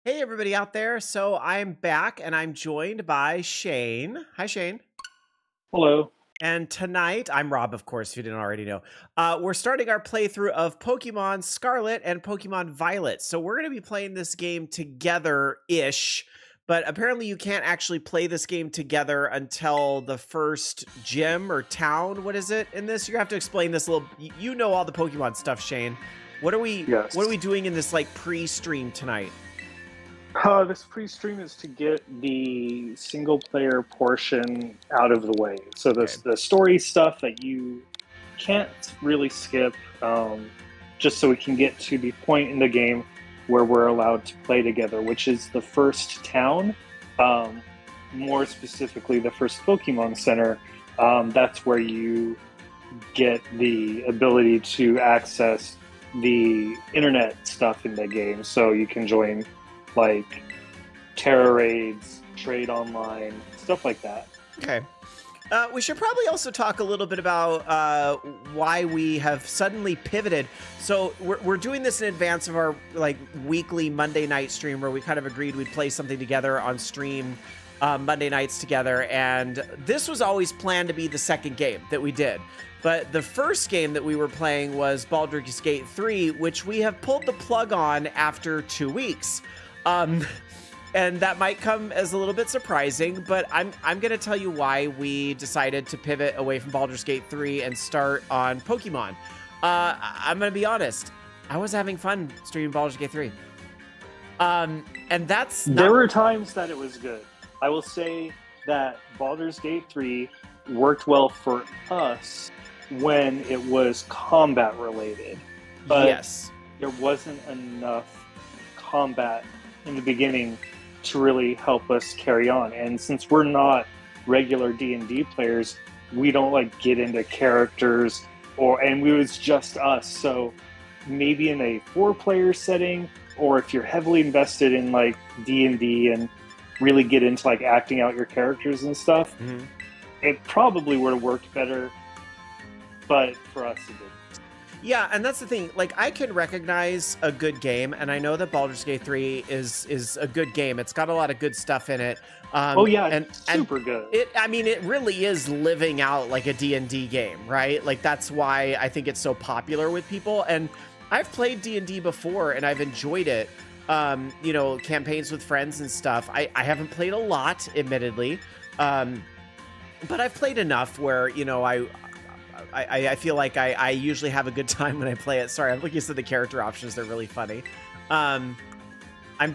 Hey, everybody out there. So I'm back and I'm joined by Shane. Hi, Shane. Hello. And tonight, I'm Rob, of course, if you didn't already know. We're starting our playthrough of Pokemon Scarlet and Pokemon Violet. So we're going to be playing this game together ish. But apparently, you can't actually play this game together until the first gym or town. What is it in this? You have to explain this a little. You know all the Pokemon stuff, Shane. What are we? Yes. What are we doing in this like pre-stream tonight? This pre-stream is to get the single-player portion out of the way. So Okay. the story stuff that you can't really skip, just so we can get to the point in the game where we're allowed to play together, which is the first town. More specifically, the first Pokemon Center. That's where you get the ability to access the internet stuff in the game, so you can join like terror raids, trade online, stuff like that. Okay. We should probably also talk a little bit about why we have suddenly pivoted. So we're doing this in advance of our like weekly Monday night stream where we kind of agreed we'd play something together on stream Monday nights together. And this was always planned to be the second game that we did. But the first game that we were playing was Baldur's Gate 3, which we have pulled the plug on after 2 weeks. And that might come as a little bit surprising, but I'm going to tell you why we decided to pivot away from Baldur's Gate 3 and start on Pokemon. I'm going to be honest. I was having fun streaming Baldur's Gate 3. And that's not... There were times that it was good. I will say that Baldur's Gate 3 worked well for us when it was combat related. But yes. There wasn't enough combat in the beginning to really help us carry on. And since we're not regular D&D players, we don't like get into characters and it was just us. So maybe in a 4-player setting, or if you're heavily invested in like D&D and really get into like acting out your characters and stuff, it probably would have worked better. But for us, it didn't. Yeah, and that's the thing. Like, I can recognize a good game, and I know that Baldur's Gate 3 is a good game. It's got a lot of good stuff in it. And super good. It really is living out like a D&D game, right? Like, that's why I think it's so popular with people. And I've played D&D before, and I've enjoyed it. Campaigns with friends and stuff. I haven't played a lot, admittedly, but I've played enough where, I feel like I usually have a good time when I play it. Sorry, I'm looking at the character options. They're really funny. I'm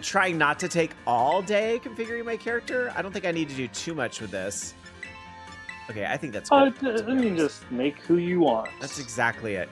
trying not to take all day configuring my character. I don't think I need to do too much with this. Okay, I think that's good. Just make who you want. That's exactly it.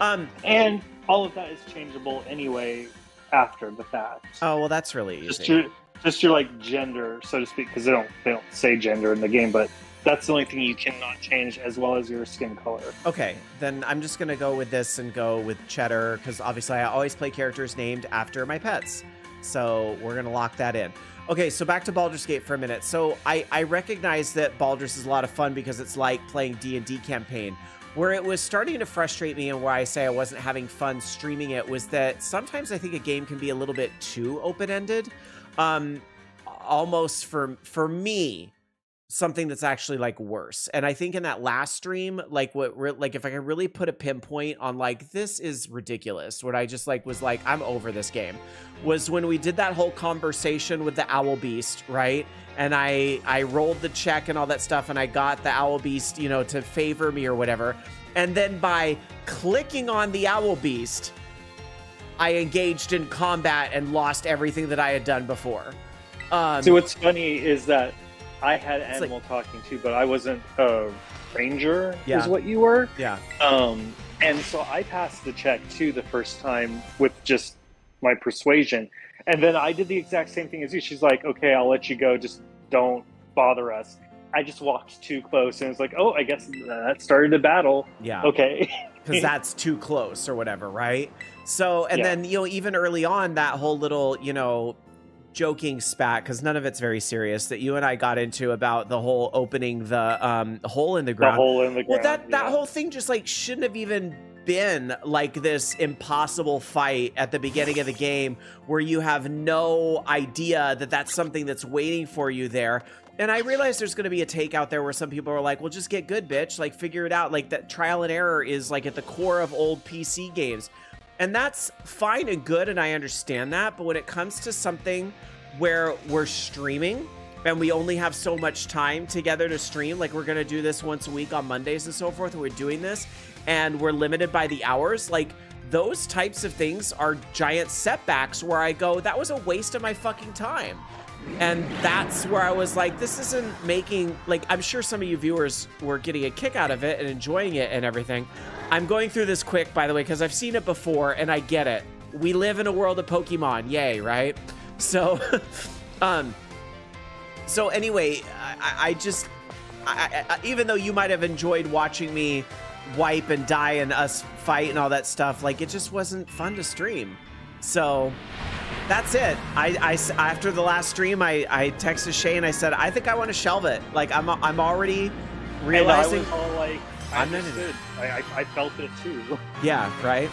And all of that is changeable anyway after the fact. Oh, well, that's really easy. Just your like gender, so to speak, because they don't say gender in the game, but that's the only thing you cannot change, as well as your skin color. Okay, then I'm just going to go with this and go with Cheddar, because obviously I always play characters named after my pets. So we're going to lock that in. Okay, so back to Baldur's Gate for a minute. So I recognize that Baldur's is a lot of fun because it's like playing D&D campaign. Where it was starting to frustrate me and why I say I wasn't having fun streaming it was that sometimes I think a game can be a little bit too open-ended. Almost for me, something that's actually like worse. And I think in that last stream, like if I could really put a pinpoint on like, this is ridiculous, what I just like was like, I'm over this game, was when we did that whole conversation with the Owl Beast, right? And I rolled the check and all that stuff, and I got the Owl Beast, to favor me or whatever. And then by clicking on the Owl Beast, I engaged in combat and lost everything that I had done before. So what's funny is that I had animal talking too, but I wasn't a ranger, is what you were. Yeah. And so I passed the check too the first time with just my persuasion. And then I did the exact same thing as you. She's like, okay, I'll let you go. Just don't bother us. I just walked too close and it's like, oh, I guess that started the battle. Yeah. Okay. Because that's too close or whatever, right? So, and then, even early on, that whole little, joking spat, because none of it's very serious, that you and I got into about the whole opening the hole in the ground. The hole in the ground. Well, that whole thing just like shouldn't have even been like this impossible fight at the beginning of the game where you have no idea that that's something that's waiting for you there. And I realize there's going to be a take out there where some people are like, well, just get good, bitch. Like, figure it out. Like, that trial and error is like at the core of old PC games. And that's fine and good, and I understand that. But when it comes to something where we're streaming and we only have so much time together to stream, like we're going to do this once a week on Mondays and so forth, and we're doing this, and we're limited by the hours, like those types of things are giant setbacks where I go, that was a waste of my fucking time. And that's where I was like, this isn't making, like, I'm sure some of you viewers were getting a kick out of it and enjoying it and everything. I'm going through this quick, by the way, because I've seen it before and I get it. We live in a world of Pokemon, yay, right? So, so anyway, I even though you might have enjoyed watching me wipe and die and us fight and all that stuff, like, it just wasn't fun to stream. So that's it. After the last stream, I texted Shay and I said, I think I want to shelve it. Like, I'm already realizing. And I was all like, I understood. I felt it too. Yeah, right?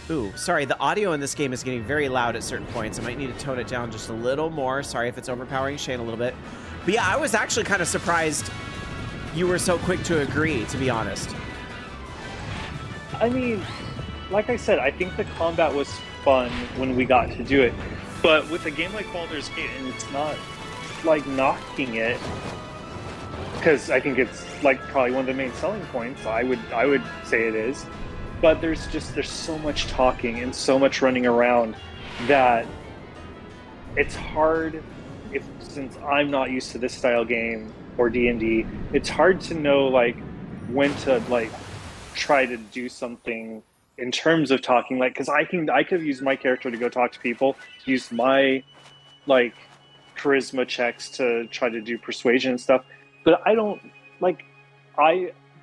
Ooh, sorry, the audio in this game is getting very loud at certain points. I might need to tone it down just a little more. Sorry if it's overpowering Shane a little bit. But yeah, I was actually kind of surprised you were so quick to agree, to be honest. I mean, like I said, I think the combat was fun when we got to do it. But with a game like Baldur's Gate, and it's not like knocking it, because I think it's like probably one of the main selling points. I would say it is. But there's so much talking and so much running around that it's hard, since I'm not used to this style game or D&D, it's hard to know like when to like try to do something in terms of talking, like, because I could use my character to go talk to people, use my like charisma checks to try to do persuasion and stuff, but I don't like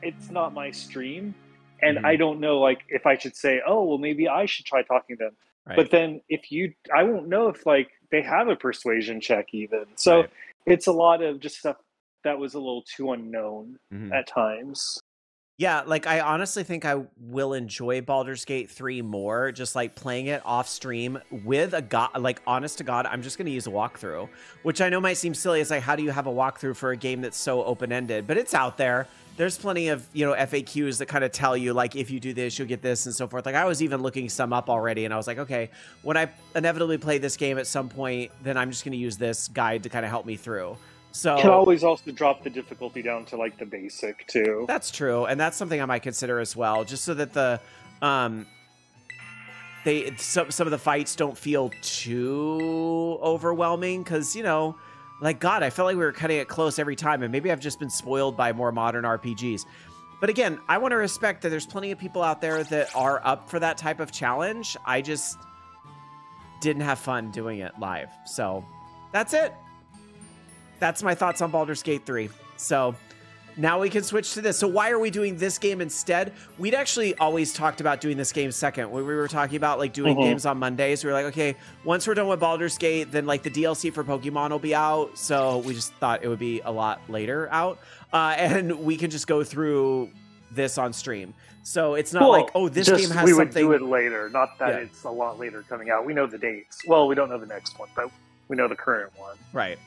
it's not my stream. And I don't know, like, if I should say, oh, well, maybe I should try talking to them. Right. But then I won't know if, like, they have a persuasion check even. So right. It's a lot of just stuff that was a little too unknown at times. Yeah, like, I honestly think I will enjoy Baldur's Gate 3 more, just, like, playing it off stream with honest to God, I'm just going to use a walkthrough, which I know might seem silly. It's like, how do you have a walkthrough for a game that's so open-ended? But it's out there. There's plenty of, FAQs that kind of tell you, like, if you do this, you'll get this and so forth. Like, I was even looking some up already, and I was like, okay, when I inevitably play this game at some point, then I'm just going to use this guide to kind of help me through. So you can always also drop the difficulty down to, like, the basic, too. That's true, and that's something I might consider as well, just so that the some of the fights don't feel too overwhelming, because, like, God, I felt like we were cutting it close every time, and maybe I've just been spoiled by more modern RPGs. But again, I want to respect that there's plenty of people out there that are up for that type of challenge. I just didn't have fun doing it live. So that's it. That's my thoughts on Baldur's Gate 3. So now we can switch to this. So why are we doing this game instead? We'd actually always talked about doing this game second. When we were talking about like doing games on Mondays, we were like, okay, once we're done with Baldur's Gate, then like the DLC for Pokemon will be out. So we just thought it would be a lot later out. And we can just go through this on stream. So it's not like, oh, this game has we something. We would do it later. Not that it's a lot later coming out. We know the dates. Well, we don't know the next one, but we know the current one. Right.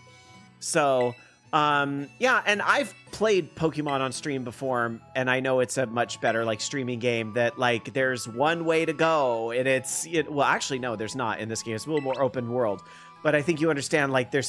So... yeah, and I've played Pokemon on stream before, and I know it's a much better like streaming game that like there's one way to go, and well, actually no, there's not in this game. It's a little more open world, but I think you understand like there's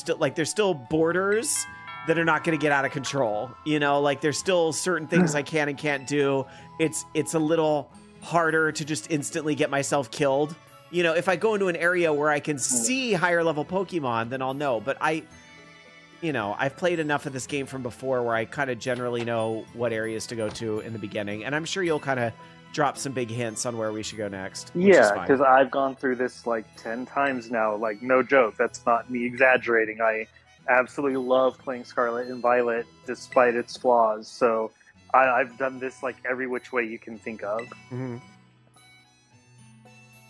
still borders that are not going to get out of control. Like there's still certain things I can and can't do. It's a little harder to just instantly get myself killed. If I go into an area where I can see higher level Pokemon, then I'll know. But I've played enough of this game from before where I kind of generally know what areas to go to in the beginning. And I'm sure you'll kind of drop some big hints on where we should go next. Yeah, because I've gone through this like 10 times now. Like, no joke. That's not me exaggerating. I absolutely love playing Scarlet and Violet despite its flaws. So I've done this like every which way you can think of. Mm-hmm.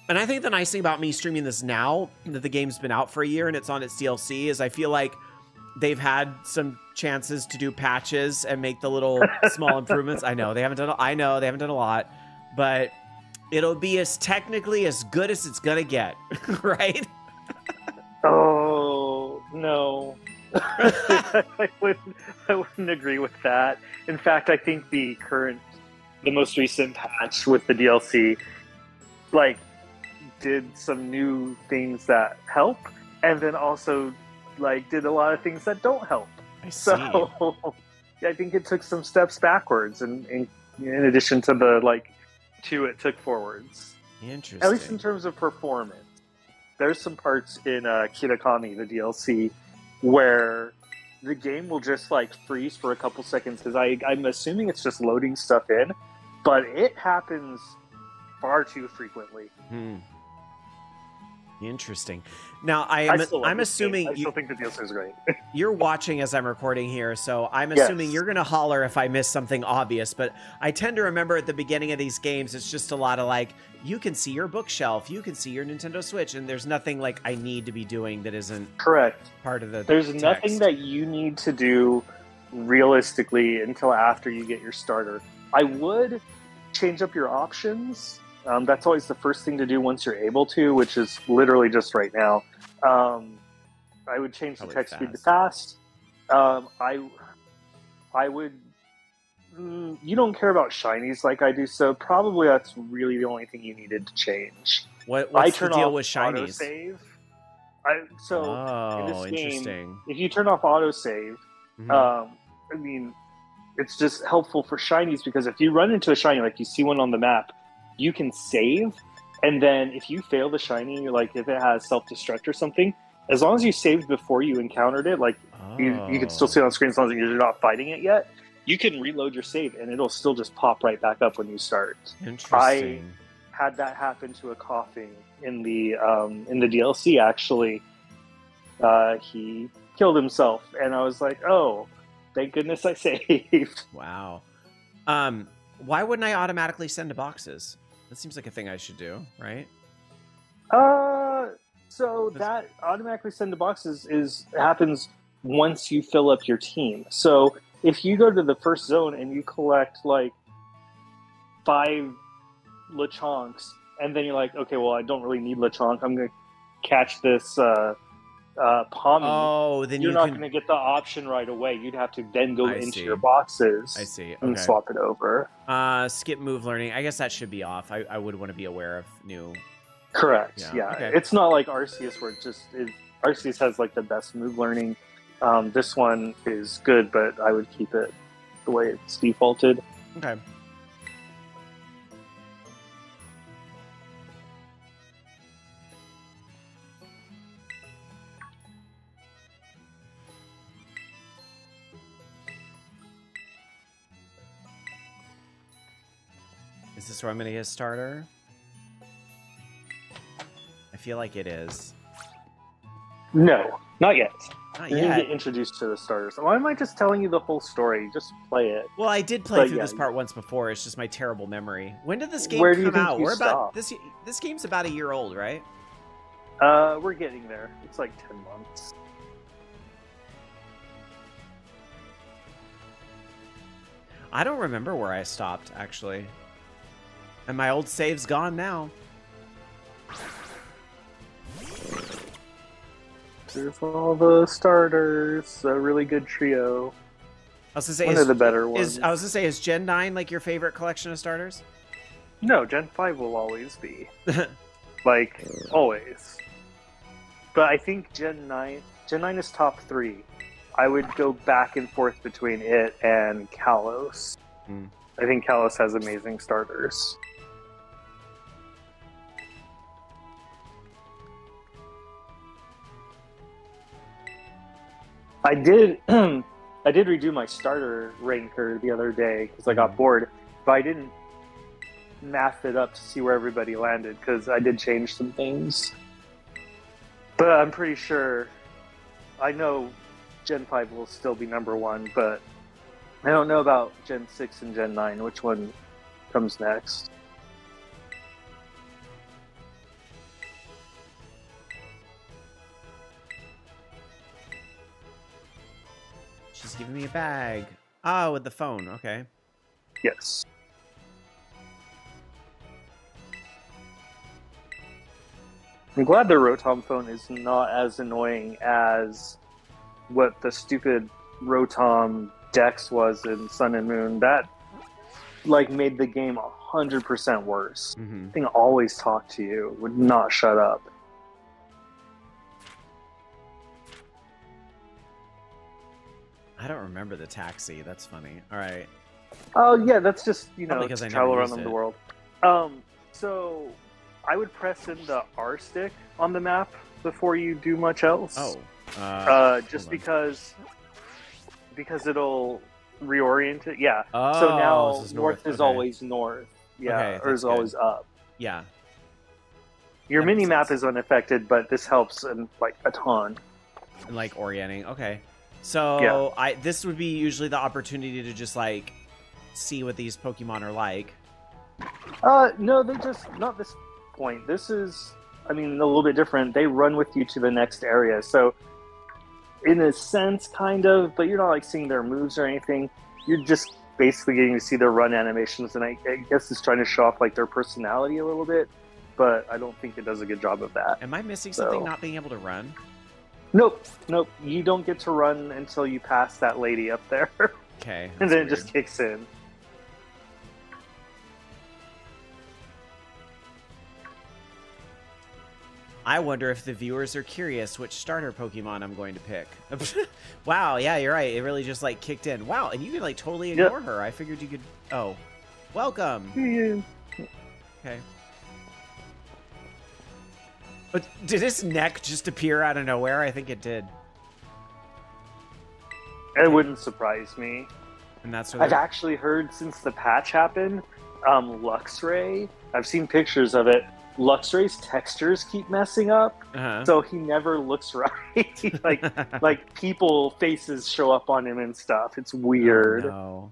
And I think the nice thing about me streaming this now, that the game's been out for a year and it's on its DLC, is I feel like they've had some chances to do patches and make the little small improvements. I know they haven't done a lot, but It'll be as technically as good as it's gonna get, right? Oh no. I wouldn't agree with that. In fact, I think the most recent patch with the DLC, like, did some new things that help, and then also, like, did a lot of things that don't help. I see. So, I think it took some steps backwards, in addition to the, like, two it took forwards. Interesting. At least in terms of performance. There's some parts in Kitakami, the DLC, where the game will just like freeze for a couple seconds because I'm assuming it's just loading stuff in, but it happens far too frequently. Interesting. Now I'm assuming I still think the DLC is great. You're watching as I'm recording here, so I'm assuming you're gonna holler if I miss something obvious. But I tend to remember at the beginning of these games, it's just a lot of like, you can see your bookshelf, you can see your Nintendo Switch, and there's nothing like I need to be doing that isn't correct. Part of the There's text. Nothing that you need to do realistically until after you get your starter. I would change up your options. That's always the first thing to do once you're able to, which is literally just right now. I would change the text speed to fast. I would. You don't care about shinies like I do, so probably that's really the only thing you needed to change. What's the deal with shinies? Autosave. In this game, if you turn off autosave, I mean, it's just helpful for shinies because if you run into a shiny, like you see one on the map, you can save, and then if you fail the shiny, like if it has self-destruct or something, as long as you saved before you encountered it, like you can still see it on screen as long as you're not fighting it yet, you can reload your save and it'll still just pop right back up when you start. Interesting. I had that happen to a coughing in the DLC actually. He killed himself and I was like, oh, thank goodness I saved. Wow. Why wouldn't I automatically send to boxes? That seems like a thing I should do, right? So that automatically send to boxes happens once you fill up your team. So if you go to the first zone and you collect like 5 Lechonks, and then you're like, okay, well, I don't really need Lechonk. I'm going to catch this Pommy. Oh, then you're not going to get the option right away. You'd have to then go into your boxes. I see. Okay. And swap it over. Skip move learning. I guess that should be off. I would want to be aware of new. Correct. Yeah. Okay. It's not like Arceus where Arceus has like the best move learning. This one is good, but I would keep it the way it's defaulted. Okay. Is this where I'm going to get a starter? I feel like it is. No, not yet. Not you yet. didn't get introduced to the starters. Why am I just telling you the whole story? Just play it. Well, I did play through this part once before. It's just my terrible memory. When did this game Where do you come think out? you We're about stopped? this game's about a year old, right? We're getting there. It's like 10 months. I don't remember where I stopped, actually. And my old save's gone now. There's all the starters. A really good trio. I was gonna say, one of the better ones. I was gonna say, is Gen 9 like your favorite collection of starters? No, Gen 5 will always be. Like, always. But I think Gen 9 is top 3. I would go back and forth between it and Kalos. I think Kalos has amazing starters. I did redo my starter ranker the other day because I got bored, but I didn't math it up to see where everybody landed because I did change some things. But I'm pretty sure, I know Gen 5 will still be number 1, but I don't know about Gen 6 and Gen 9, which one comes next. She's giving me a bag. Oh, with the phone. Okay. Yes. I'm glad the Rotom phone is not as annoying as what the stupid Rotom Dex was in Sun and Moon. That like made the game 100% worse. Mm-hmm. Thing always talked to you, would not shut up. I don't remember the taxi. That's funny. All right. Oh yeah, that's just Probably 'cause I travel never around used the it. world. So I would press in the R stick on the map before you do much else. Oh. Just hold on. because it'll reorient it. Yeah. Oh, So now this is north is okay. always north. Yeah, Okay, or is that's always up. Yeah. Your That mini makes map sense. is unaffected, but this helps in like a ton. And like orienting. Okay. So Yeah. this would be usually the opportunity to just like see what these Pokemon are like. No, they just not this point. This is, I mean, a little bit different. They run with you to the next area, so in a sense, kind of, but you're not like seeing their moves or anything. You're just basically getting to see their run animations, and I guess it's trying to show off like their personality a little bit. But I don't think it does a good job of that. Am I missing So- something? Not being able to run? Nope. You don't get to run until you pass that lady up there, Okay. and that's then it weird. just kicks in. I wonder if the viewers are curious which starter Pokemon I'm going to pick. Wow, yeah, you're right. It really just like kicked in. Wow, and you can like totally Yep. ignore her. I figured you could. Oh, welcome. Okay. But did his neck just appear out of nowhere? I think it did. It wouldn't surprise me. And that's what I've actually heard since the patch happened, Luxray, I've seen pictures of it. Luxray's textures keep messing up, Uh-huh. so he never looks right. like people faces show up on him and stuff. It's weird. Oh, no.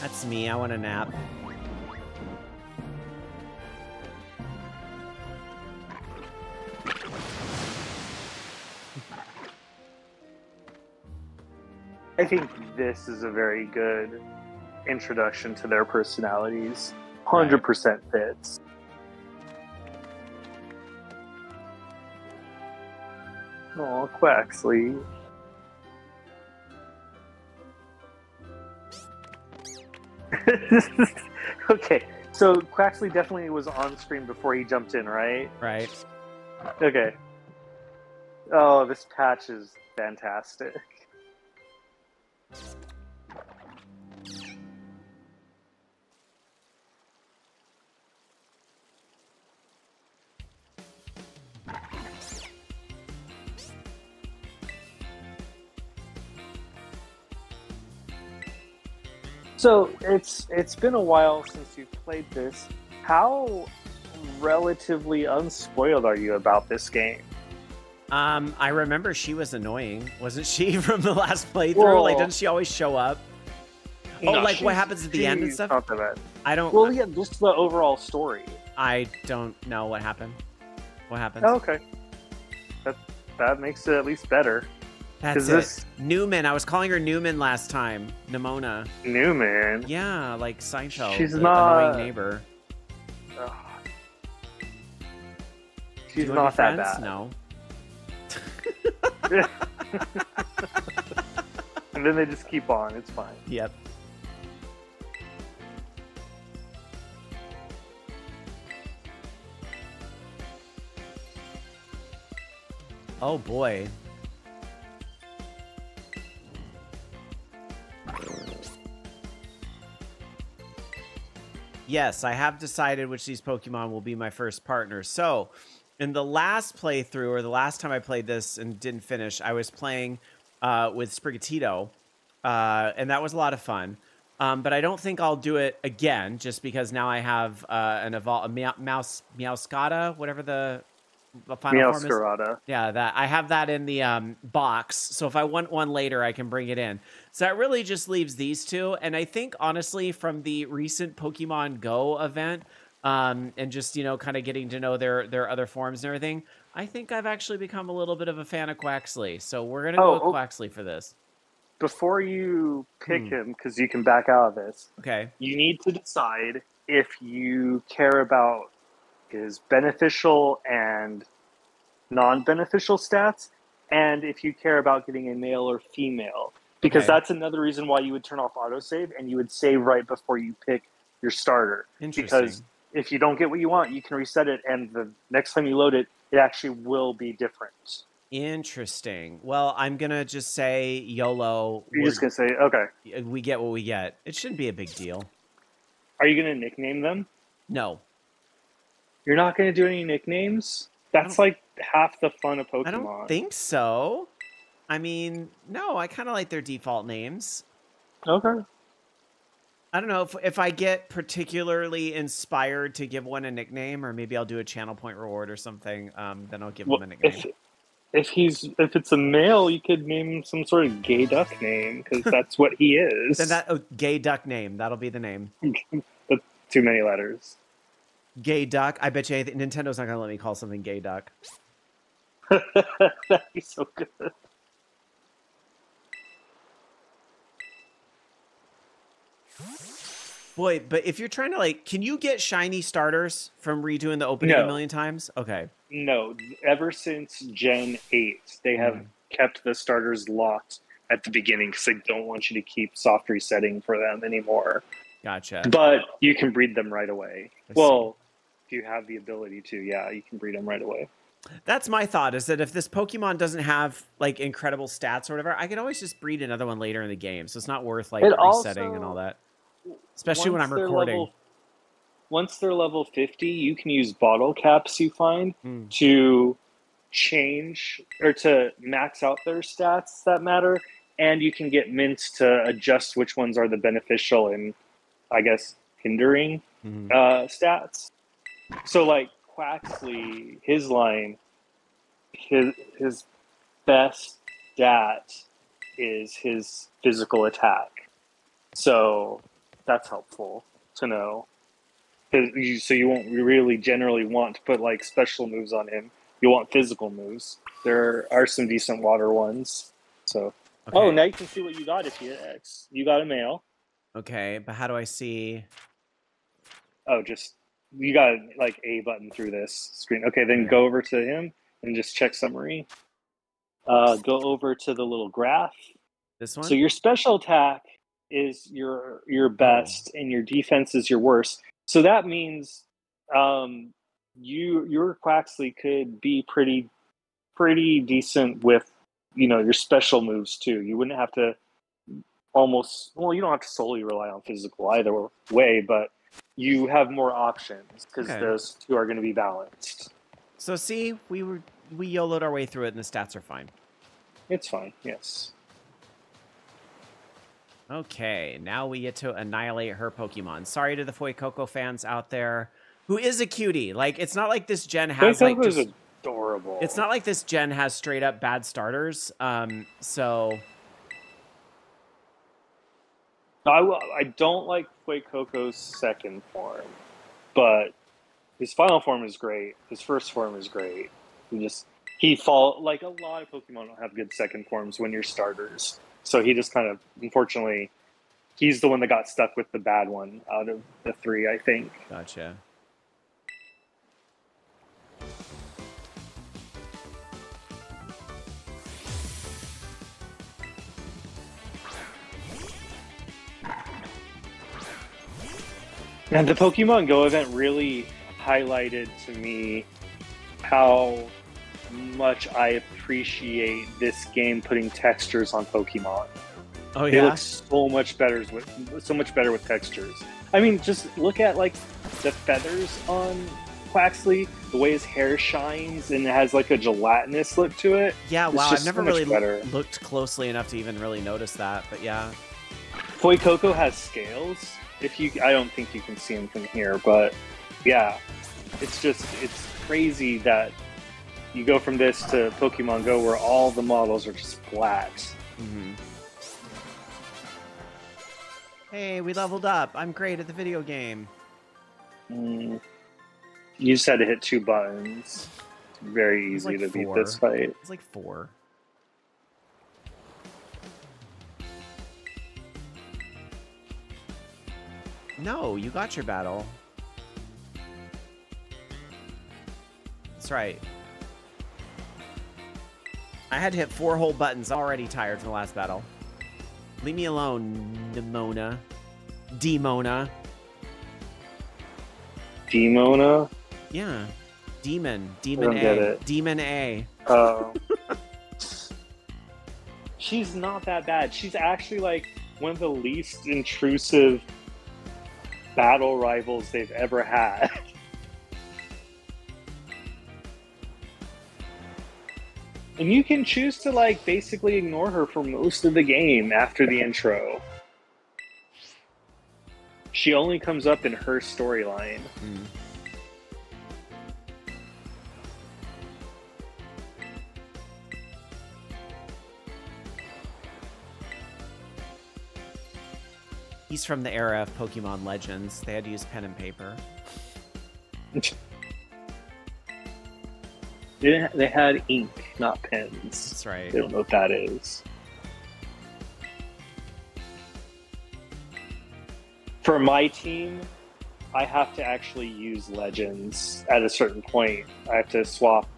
That's me. I want a nap. I think this is a very good introduction to their personalities. 100% fits. Oh, Quaxley. Okay, so Quaxley definitely was on screen before he jumped in, right? Right. Okay. Oh, this patch is fantastic. So it's been a while since you've played this. How relatively unspoiled are you about this game? I remember she was annoying, wasn't she, from the last playthrough? Like, Well- doesn't she always show up? Oh, like what happens at the end and she's stuff? not that bad. I don't. Well, yeah, just the overall story. I don't know what happened. What happens? Oh, okay, that makes it at least better. That's Is it. this Newman. I was calling her Newman last time. Nimona. Newman? Yeah, like Seinfeld. She's the not- annoying neighbor. Ugh. Do She's you wanna not be that friends? bad. No. And then they just keep on. It's fine. Yep. Oh boy. Yes, I have decided which these Pokemon will be my first partners. So, in the last playthrough, or the last time I played this and didn't finish, I was playing with Sprigatito, and that was a lot of fun. But I don't think I'll do it again, just because now I have Meowscarada, whatever the final form is. Meowscarada. Yeah, that I have that in the box. So if I want one later, I can bring it in. So that really just leaves these two. And I think honestly, from the recent Pokemon Go event, and just, you know, kind of getting to know their other forms and everything, I think I've actually become a little bit of a fan of Quaxley. So we're gonna go with Quaxley for this. Before you pick him, because you can back out of this, Okay. you need to decide if you care about his beneficial and non-beneficial stats, and if you care about getting a male or female, because that's another reason why you would turn off autosave and you would save right before you pick your starter. Because if you don't get what you want, you can reset it, and the next time you load it, it actually will be different. Interesting. Well, I'm gonna just say YOLO. You're just gonna say, okay. We get what we get. It shouldn't be a big deal. Are you gonna nickname them? No. You're not gonna do any nicknames? That's like half the fun of Pokemon. I don't think so. I mean, no, I kind of like their default names. Okay. I don't know if I get particularly inspired to give one a nickname, or maybe I'll do a channel point reward or something. Then I'll give them a nickname. If it's a male, you could name him some sort of gay duck name, because that's what he is. Then gay duck name. That'll be the name. But too many letters. Gay duck. I bet you Nintendo's not gonna let me call something gay duck. That'd be so good. Boy, but if you're trying to, like, can you get shiny starters from redoing the opening a million times? Okay. No, ever since Gen 8, they have kept the starters locked at the beginning because they don't want you to keep soft resetting for them anymore. Gotcha. But you can breed them right away. Well, if you have the ability to, yeah, you can breed them right away. That's my thought, is that if this Pokemon doesn't have, like, incredible stats or whatever, I can always just breed another one later in the game. So it's not worth, like, resetting and all that. Especially when I'm recording. Once they're level 50, you can use bottle caps you find to change or to max out their stats that matter. And you can get mints to adjust which ones are the beneficial and, I guess, hindering stats. So, like, Quaxley, his line, his best stat is his physical attack. So that's helpful to know. So you won't really generally want to put like special moves on him. You want physical moves. There are some decent water ones. So now you can see what you got if you got a male. Okay, but how do I see? Oh, just you got like a button through this screen. Okay, then go over to him and just check summary. Go over to the little graph. This one. So your special attack is your best and your defense is your worst. So that means your Quaxley could be pretty decent with your special moves too. You wouldn't have to you don't have to solely rely on physical either way, but you have more options because those two are going to be balanced. So see, we YOLO'd our way through it and the stats are fine. It's fine, yes. Okay, now we get to annihilate her Pokemon. Sorry to the Fuecoco fans out there, who is a cutie. Like, it's not like this gen has Fuecoco's adorable. It's not like this gen has straight up bad starters. So I don't like Fuecoco's second form, but his final form is great. His first form is great. Like a lot of Pokemon don't have good second forms when you're starters. So he just kind of, unfortunately, he's the one that got stuck with the bad one out of the three, I think. Gotcha. And the Pokemon Go event really highlighted to me how much I appreciate this game putting textures on Pokemon. Oh yeah, they look so much better with textures. I mean, just look at like the feathers on Quaxley, the way his hair shines, and it has like a gelatinous look to it. Yeah, wow, I've never really looked closely enough to even really notice that, but yeah. Fuecoco has scales. I don't think you can see them from here, but yeah, it's crazy that you go from this to Pokemon Go where all the models are just flat. Mm-hmm. Hey, we leveled up. I'm great at the video game. You just had to hit 2 buttons. It's very easy like to beat 4. this fight. It's like 4. No, you got your battle. That's right. I had to hit 4 whole buttons. Already tired from the last battle. Leave me alone, Demona. Demona. Demona? Yeah. Demon. I Demon don't get A. it. Demon A. She's not that bad. She's actually like one of the least intrusive battle rivals they've ever had. And you can choose to like basically ignore her for most of the game after the intro. She only comes up in her storyline. Mm. He's from the era of Pokemon Legends. They had to use pen and paper. They had ink, not pens. That's right. They don't know what that is. For my team, I have to actually use Legends at a certain point. I have to swap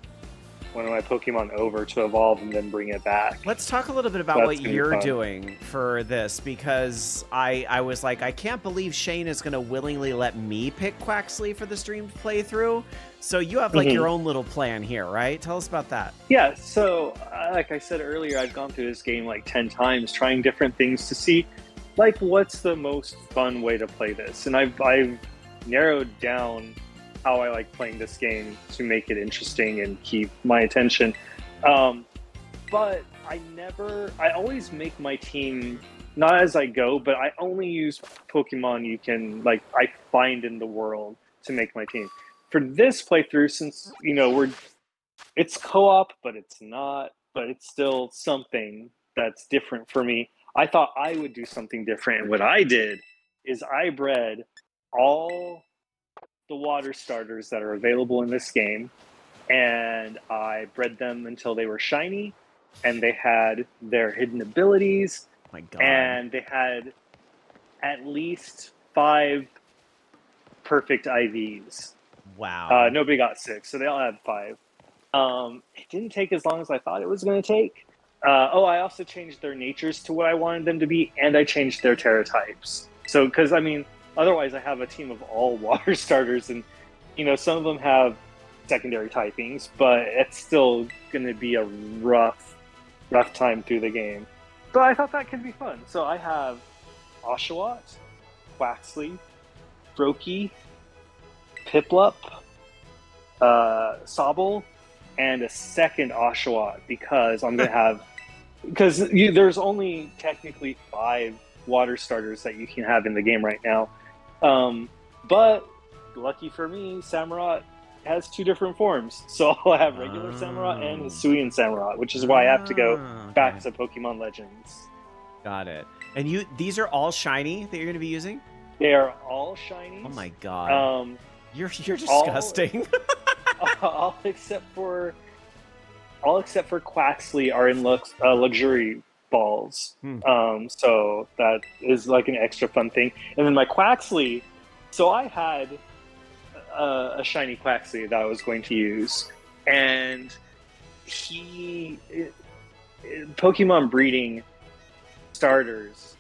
one of my Pokemon over to evolve and then bring it back. Let's talk a little bit about That's what gonna be you're fun. doing for this, because I was like, I can't believe Shane is going to willingly let me pick Quaxley for the streamed playthrough. So you have like your own little plan here, right? Tell us about that. Yeah, so like I said earlier, I've gone through this game like 10 times trying different things to see like what's the most fun way to play this. And I've narrowed down how I like playing this game to make it interesting and keep my attention. But I always make my team, not as I go, but I only use Pokemon I find in the world to make my team. For this playthrough, since, it's co-op, but it's not, but it's still something that's different for me. I thought I would do something different. And what I did is I bred all the water starters that are available in this game, and I bred them until they were shiny, and they had their hidden abilities, Oh my God. and they had at least 5 perfect IVs. Wow. Nobody got 6, so they all had 5. It didn't take as long as I thought it was going to take. I also changed their natures to what I wanted them to be, and I changed their Terra types. So, because, otherwise I have a team of all water starters, and, some of them have secondary typings, but it's still going to be a rough time through the game. But I thought that could be fun. So I have Oshawott, Quaxley, Brokey, Piplup, Sobble, and a second Oshawott, because I'm going to have... Because there's only technically 5 water starters that you can have in the game right now. But lucky for me, Samurott has 2 different forms. So I'll have regular Samurott and Hisuian Samurott, which is why I have to go back to Pokemon Legends. Got it. And these are all shiny that you're going to be using? They are all shiny. Oh my God. You're disgusting. All except for Quaxley are in luxury balls. So that is like an extra fun thing. And then my Quaxley, so I had a shiny Quaxley that I was going to use, and Pokemon breeding starters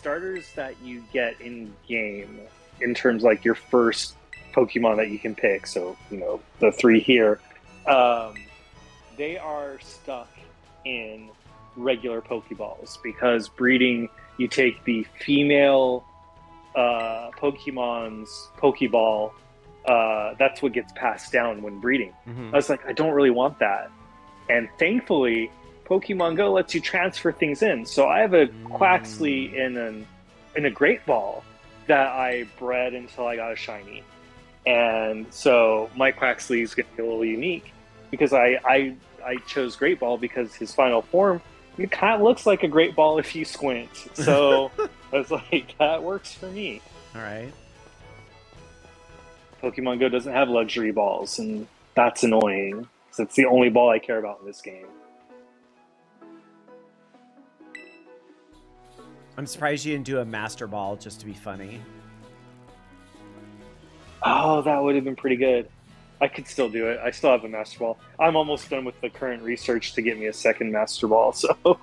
that you get in game in terms like your first Pokemon that you can pick, so the 3 here, they are stuck in regular Pokeballs, because breeding, you take the female Pokemon's Pokeball, that's what gets passed down when breeding. I was like, I don't really want that. And thankfully, Pokemon Go lets you transfer things in. So I have a Quaxley in a Great Ball that I bred until I got a shiny. And so my Quaxley is going to be a little unique, because I chose Great Ball because his final form, it kind of looks like a Great Ball if you squint. So I was like, that works for me. All right. Pokemon Go doesn't have luxury balls, and that's annoying. So it's the only ball I care about in this game. I'm surprised you didn't do a Master Ball just to be funny. Oh, that would have been pretty good. I could still do it. I still have a Master Ball. I'm almost done with the current research to get me a second Master Ball, so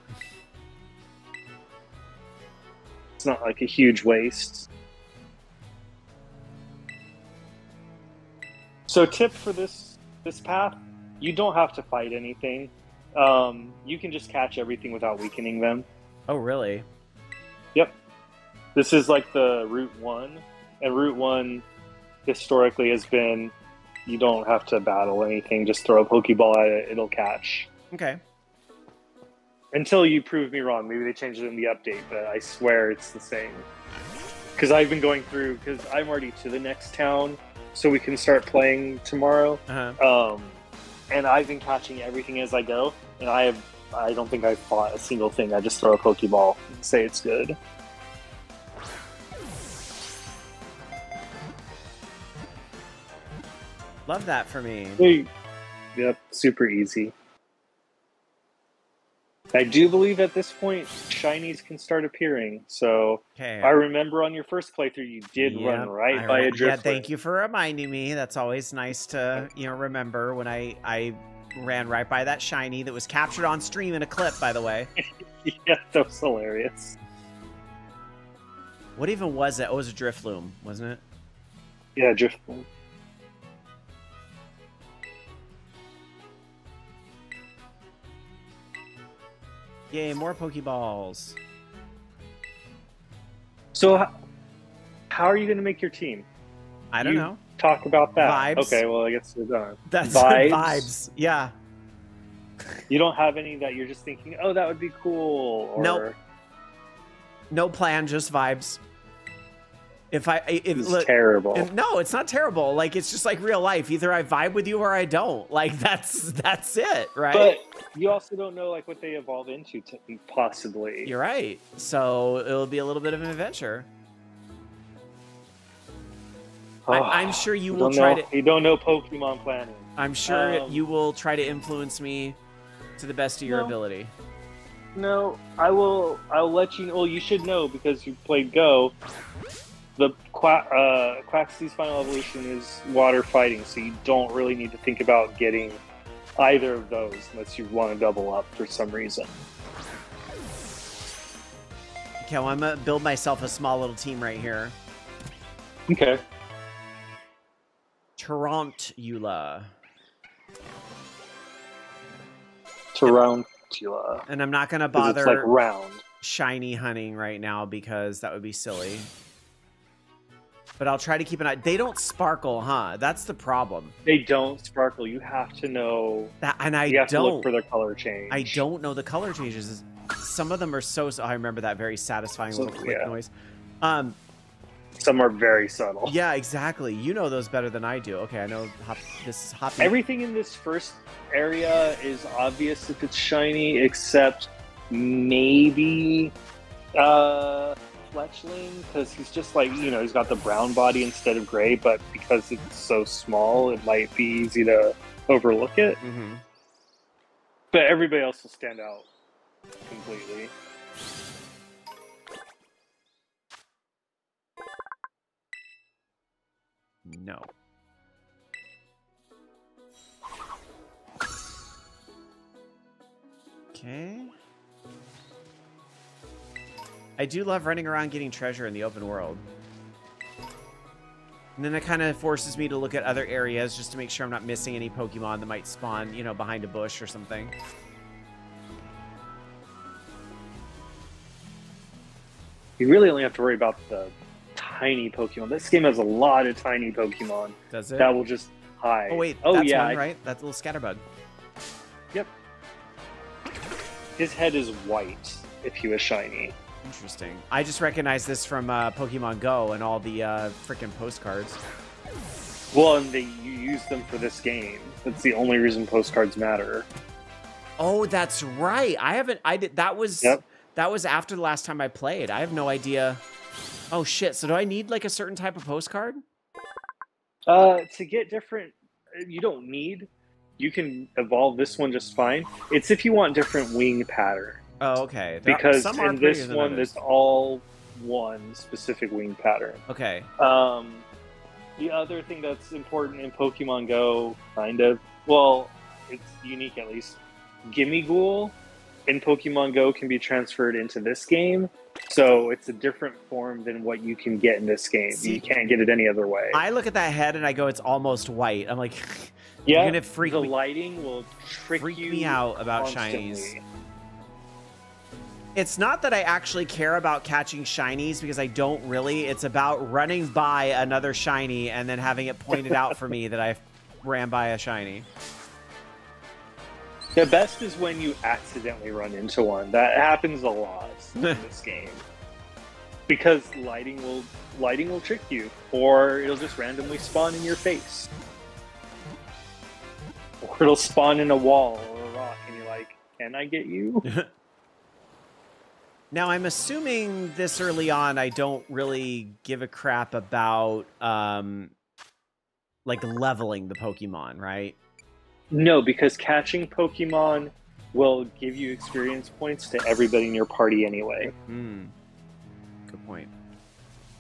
it's not like a huge waste. So tip for this path, you don't have to fight anything. You can just catch everything without weakening them. Oh, really? Yep. This is like the Route 1, and Route 1 historically has been you don't have to battle anything, just throw a Pokeball at it, it'll catch. Okay. Until you prove me wrong. Maybe they changed it in the update, but I swear it's the same. Because I've been going through, because I'm already to the next town, so we can start playing tomorrow. Uh-huh. And I've been catching everything as I go, and I don't think I've fought a single thing. I just throw a Pokeball and say it's good. Love that for me. Yep, super easy. I do believe at this point, shinies can start appearing. So Okay. I remember on your first playthrough, you did run right by a Drifloon. Yeah, thank you for reminding me. That's always nice to remember when I ran right by that shiny that was captured on stream in a clip, by the way. Yeah, that was hilarious. What even was it? Oh, it was a Drifloon, wasn't it? Yeah, Drifloon. Yay, more Pokeballs. So, how are you going to make your team? I don't know. Talk about that. Vibes. Okay, well, I guess we're done. That's vibes. Yeah. You don't have any that you're just thinking, oh, that would be cool? Or... Nope. No plan, just vibes. It's terrible. No, it's not terrible. Like, it's just like real life. Either I vibe with you or I don't. Like, that's it, right? But you also don't know like what they evolve into possibly. You're right. So it'll be a little bit of an adventure. Oh, I'm sure you will try to. You don't know Pokemon planning. I'm sure you will try to influence me to the best of your ability. No, I will. I'll let you know. Well, you should know because you played Go. The Quaxly's final evolution is water fighting, so you don't really need to think about getting either of those unless you want to double up for some reason. Okay, well, I'm going to build myself a small little team right here. Okay. Tarantula. Tarantula. And I'm not going to bother it's like round. shiny hunting right now because that would be silly. But I'll try to keep an eye. They don't sparkle, huh? That's the problem. They don't sparkle. You have to know that, and I you have don't to look for their color change. I don't know the color changes. Some of them are so. I remember that very satisfying little click noise. Some are very subtle. Yeah, exactly. You know those better than I do. Okay, I know this is Hoppy. Everything in this first area is obvious if it's shiny, except maybe Fletchling, because he's just like, he's got the brown body instead of gray, but because it's so small, it might be easy to overlook it. Mm-hmm. But everybody else will stand out completely. No. Okay. I do love running around getting treasure in the open world. And then it kind of forces me to look at other areas just to make sure I'm not missing any Pokemon that might spawn, behind a bush or something. You really only have to worry about the tiny Pokemon. This game has a lot of tiny Pokemon. Does it? That will just hide. Oh, wait. Oh, That's yeah. one, right? That's a little Scatterbug. Yep. His head is white if he was shiny. Interesting. I just recognize this from Pokemon Go and all the freaking postcards. Well, and you use them for this game. That's the only reason postcards matter. Oh, that's right. That was after the last time I played. I have no idea. Oh shit. So do I need like a certain type of postcard? To get different, you don't need. You can evolve this one just fine. It's if you want different wing pattern. Oh, okay. Because Some are in prettier this than one, others. it's all one specific wing pattern. Okay. The other thing that's important in Pokemon Go, kind of, well, it's unique at least. Gimmighoul in Pokemon Go can be transferred into this game, so it's a different form than what you can get in this game. See, you can't get it any other way. I look at that head and I go, it's almost white. I'm like, yeah, you're gonna freak the me, lighting will freak me out about constantly. shinies. It's not that I actually care about catching shinies because I don't really. It's about running by another shiny and then having it pointed out for me that I ran by a shiny. The best is when you accidentally run into one. That happens a lot in this game. Because lighting will trick you, or it'll just randomly spawn in your face. Or it'll spawn in a wall or a rock and you're like, "Can I get you?" Now, I'm assuming this early on, I don't really give a crap about, like, leveling the Pokemon, right? No, because catching Pokemon will give you experience points to everybody in your party anyway. Hmm. Good point.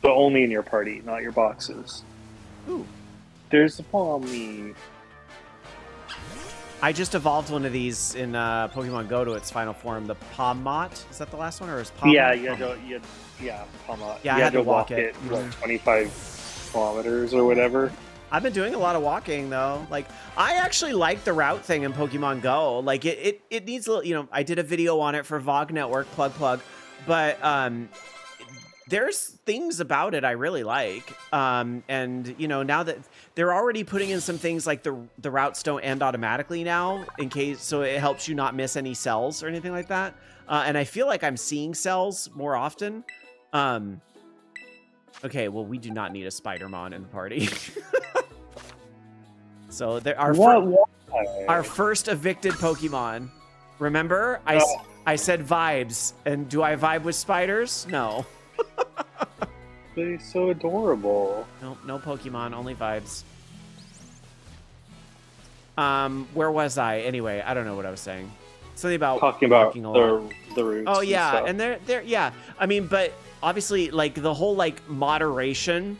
But only in your party, not your boxes. Ooh. There's the Palmy. I just evolved one of these in Pokemon Go to its final form, the Palmot. Is that the last one, or is Palmot? Yeah, Palmot. Yeah, I you had to walk it. What, 25 kilometers or whatever. I've been doing a lot of walking though. Like, I actually like the route thing in Pokemon Go. Like, it needs a little, you know, I did a video on it for VOG Network, plug. But there's things about it I really like. And, you know, now that they're already putting in some things like the routes don't end automatically now in case, so it helps you not miss any cells or anything like that. And I feel like I'm seeing cells more often. Okay, well, we do not need a Spidermon in the party. So there our first evicted Pokemon. Remember, I said vibes, and do I vibe with spiders? No. They're so adorable. No Pokemon, only vibes. Where was I? Anyway, I don't know what I was saying. Something about talking about walking a lot. the routes. Oh yeah, and and they're yeah. I mean, but obviously, like the whole like moderation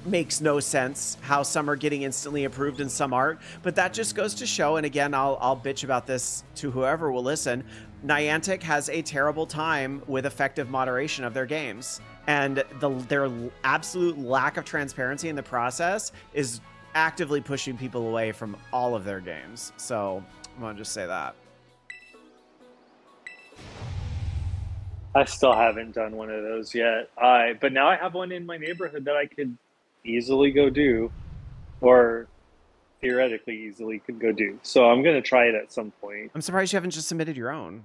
makes no sense. How some are getting instantly approved and some aren't. But that just goes to show. And again, I'll bitch about this to whoever will listen. Niantic has a terrible time with effective moderation of their games, and their absolute lack of transparency in the process is actively pushing people away from all of their games. So I want to just say that. I still haven't done one of those yet. But now I have one in my neighborhood that I could easily go do, or theoretically easily could go do. So I'm going to try it at some point. I'm surprised you haven't just submitted your own.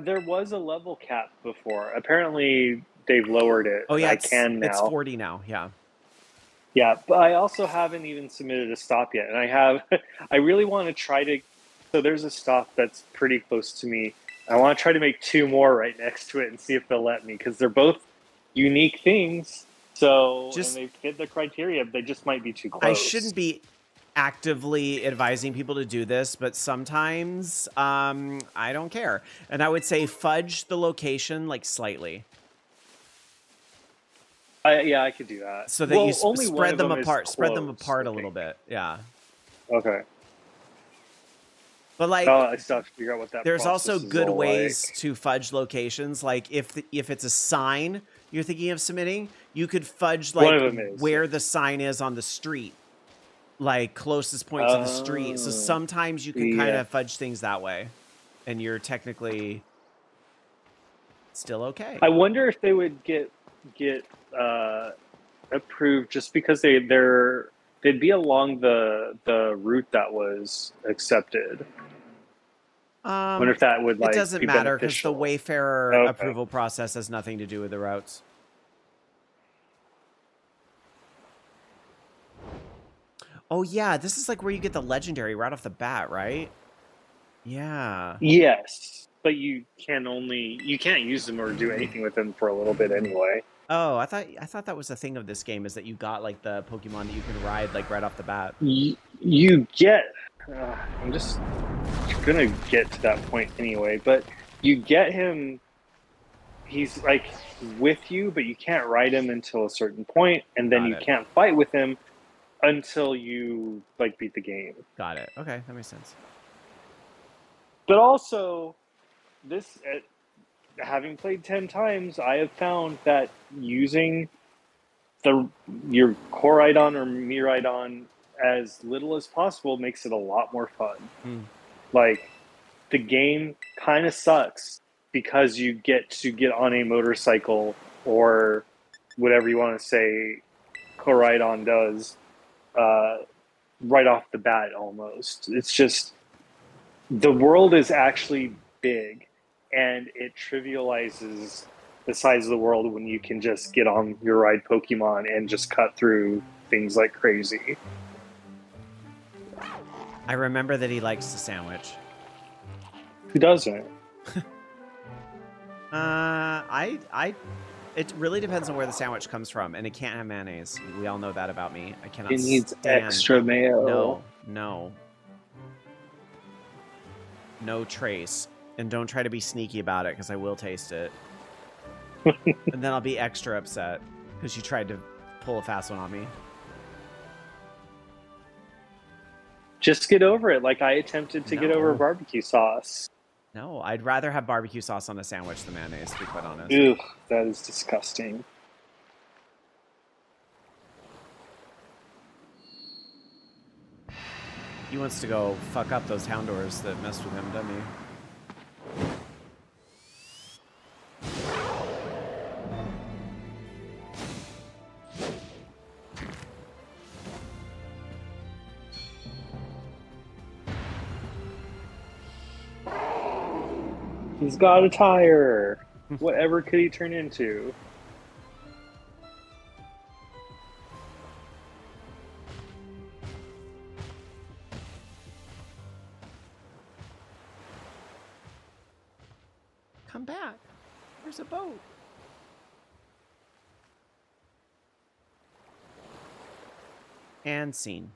There was a level cap before. Apparently they've lowered it. Oh yeah, I can now. It's 40 now. Yeah. Yeah, but I also haven't even submitted a stop yet, and I really want to try to. So there's a stop that's pretty close to me. I want to try to make 2 more right next to it and see if they'll let me, because they're both unique things. So and they fit the criteria. They just might be too close. I shouldn't be actively advising people to do this, but sometimes I don't care. And I would say fudge the location like slightly. Yeah, I could do that. So that you spread them apart. Spread them apart a little bit. Yeah. Okay. But like, I still have to figure out what that. There's also good ways like. to fudge locations. Like if it's a sign you're thinking of submitting, you could fudge like where the sign is on the street, like closest point to the street. So sometimes you can kind of fudge things that way, and you're technically still okay. I wonder if they would get approved just because they'd be along the route that was accepted. I wonder if that would like. It doesn't matter because the Wayfarer approval process has nothing to do with the routes. Oh yeah, this is like where you get the legendary right off the bat, right? Yeah. Yes, but you can't use them or do anything with them for a little bit anyway. Oh, I thought that was the thing of this game, is that you got like the Pokemon that you can ride like right off the bat. You get. I'm just gonna get to that point anyway, but you get him. He's like with you, but you can't ride him until a certain point, and then you can't fight with him until you like beat the game. Got it. Okay, that makes sense. But also, this having played 10 times, I have found that using your Koraidon or Miraidon as little as possible makes it a lot more fun. Like, the game kind of sucks because you get to get on a motorcycle or whatever you want to say Koraidon does right off the bat almost. It's just, the world is actually big, and it trivializes the size of the world when you can just get on your ride Pokemon and just cut through things like crazy. I remember that he likes the sandwich. Who doesn't? It really depends on where the sandwich comes from, and it can't have mayonnaise. We all know that about me. I cannot. It needs extra mayo. No trace. And don't try to be sneaky about it, because I will taste it. And then I'll be extra upset because you tried to pull a fast one on me. Just get over it, like I attempted to get over barbecue sauce. No, I'd rather have barbecue sauce on a sandwich than mayonnaise, to be quite honest. Ew, that is disgusting. He wants to go fuck up those Houndours that messed with him, doesn't he? He's got a tire. Whatever could he turn into? Come back. There's a boat. And scene.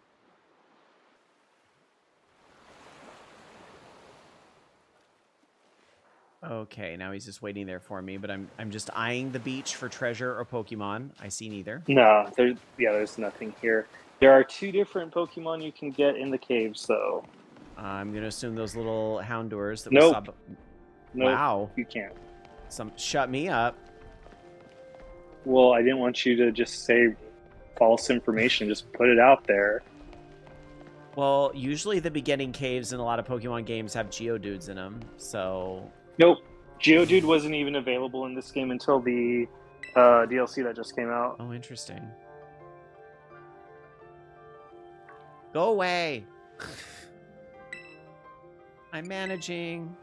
Okay, now he's just waiting there for me, but I'm just eyeing the beach for treasure or Pokemon. I see neither. No, there's nothing here. There are 2 different Pokemon you can get in the caves, though. I'm gonna assume those little Houndours that we saw. Nope, wow, you can't. Shut me up. Well, I didn't want you to just say false information. Just put it out there. Well, usually the beginning caves in a lot of Pokemon games have Geodudes in them, so... Nope. Geodude wasn't even available in this game until the DLC that just came out. Oh, interesting. Go away! I'm managing.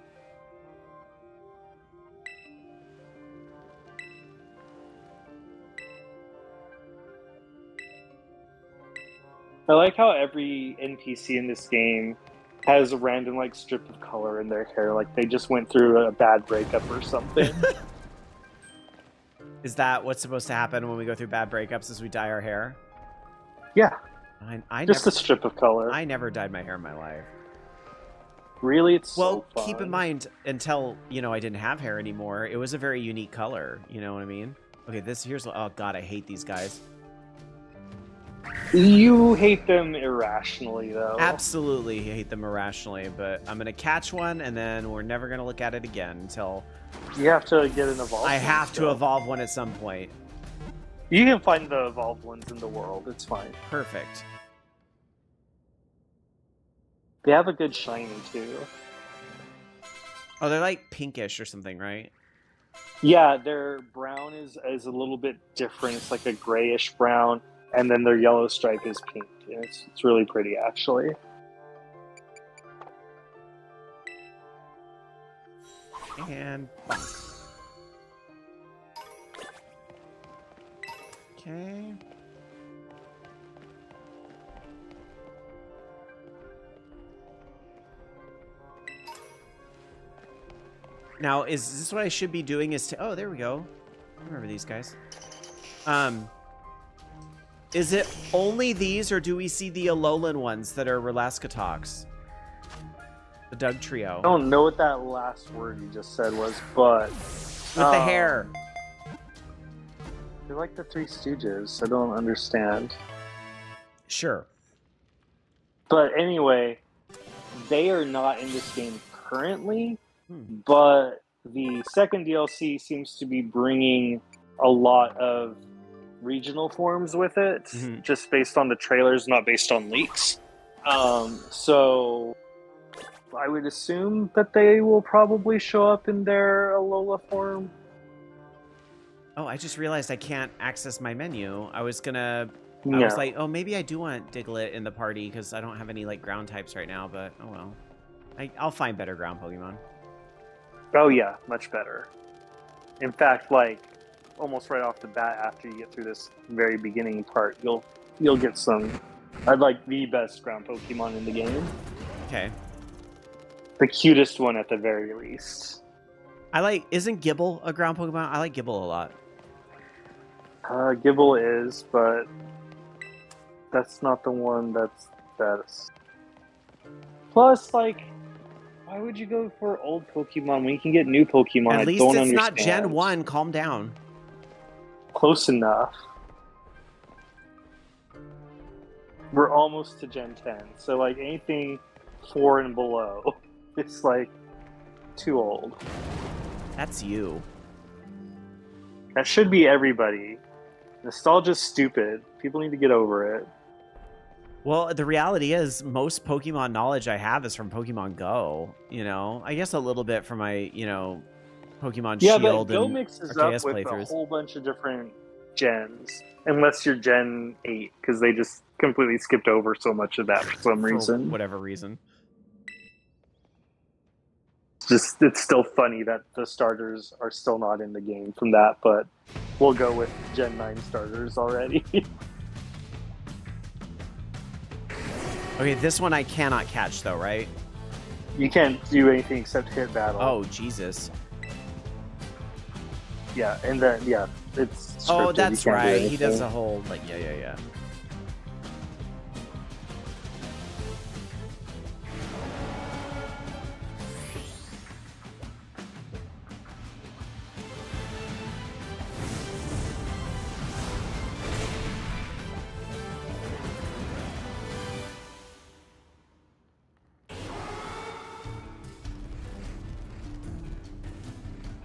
I like how every NPC in this game has a random like strip of color in their hair, like they just went through a bad breakup or something. Is that what's supposed to happen when we go through bad breakups, as we dye our hair? Yeah. I just a strip of color. I never dyed my hair in my life. Really? It's well, so fun. Keep in mind, until, I didn't have hair anymore, it was a very unique color. You know what I mean? Okay, oh god, I hate these guys. You hate them irrationally, though. Absolutely hate them irrationally, but I'm going to catch one, and then we're never going to look at it again until... You have to get an evolved I have to evolve one at some point. You can find the evolved ones in the world. It's fine. Perfect. They have a good shiny, too. Oh, they're like pinkish or something, right? Yeah, their brown is a little bit different. It's like a grayish brown. And then their yellow stripe is pink. It's really pretty, actually. And... Okay. Now, is this what I should be doing? Is to oh, there we go. I remember these guys. Is it only these, or do we see the Alolan ones that are Relaskatox? The Doug Trio. I don't know what that last word you just said was, but with the hair. They're like the Three Stooges. I don't understand. Sure. But anyway, they are not in this game currently, but the second DLC seems to be bringing a lot of regional forms with it, just based on the trailers, not based on leaks. So I would assume that they will probably show up in their Alola form. Oh, I just realized I can't access my menu. I was gonna... No. I was like, oh, maybe I do want Diglett in the party because I don't have any, like, ground types right now, but oh well. I'll find better ground Pokemon. Oh yeah, much better. In fact, like, almost right off the bat after you get through this very beginning part, you'll get some... I'd like the best ground Pokemon in the game. Okay. The cutest one at the very least. Isn't Gibble a ground Pokemon? I like Gibble a lot. Gibble is, but that's not the one that's best. Plus, like, why would you go for old Pokemon when you can get new Pokemon? At least it's not Gen 1. Calm down. Close enough. We're almost to Gen 10, so like anything 4 and below, it's like too old. That's you. That should be everybody. Nostalgia's stupid. People need to get over it. Well, the reality is most Pokemon knowledge I have is from Pokemon Go, you know? I guess a little bit from my, you know, Pokemon Shield but Go and mixes Arceus up with playthroughs. a whole bunch of different gens, unless you're Gen 8, because they just completely skipped over so much of that for some reason. For whatever reason. It's still funny that the starters are still not in the game from that, but we'll go with Gen 9 starters already. Okay, this one I cannot catch though, right? You can't do anything except hit battle. Oh, Jesus. Yeah, and then, yeah, it's scripted. Oh, that's You can't do right. He anything. does a whole, like, yeah.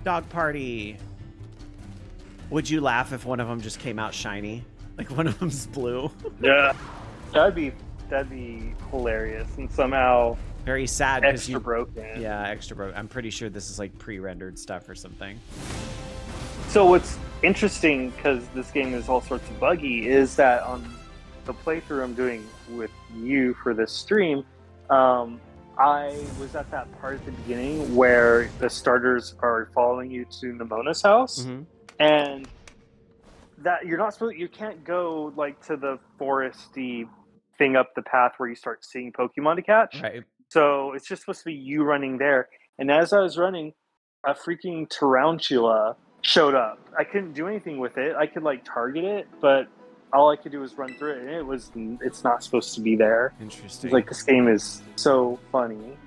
Dog party. Would you laugh if one of them just came out shiny? Like one of them's blue? Yeah. That'd be hilarious and somehow very sad because extra broken. Yeah, extra broken. I'm pretty sure this is like pre-rendered stuff or something. So what's interesting, because this game is all sorts of buggy, is that on the playthrough I'm doing with you for this stream, I was at that part at the beginning where the starters are following you to Nemona's house, and that you can't go like to the foresty thing up the path where you start seeing Pokemon to catch. Right. So it's just supposed to be you running there. And as I was running, a freaking Tarantula showed up. I couldn't do anything with it. I could like target it, but all I could do was run through it, and it's not supposed to be there. Interesting. It's like, this game is so funny.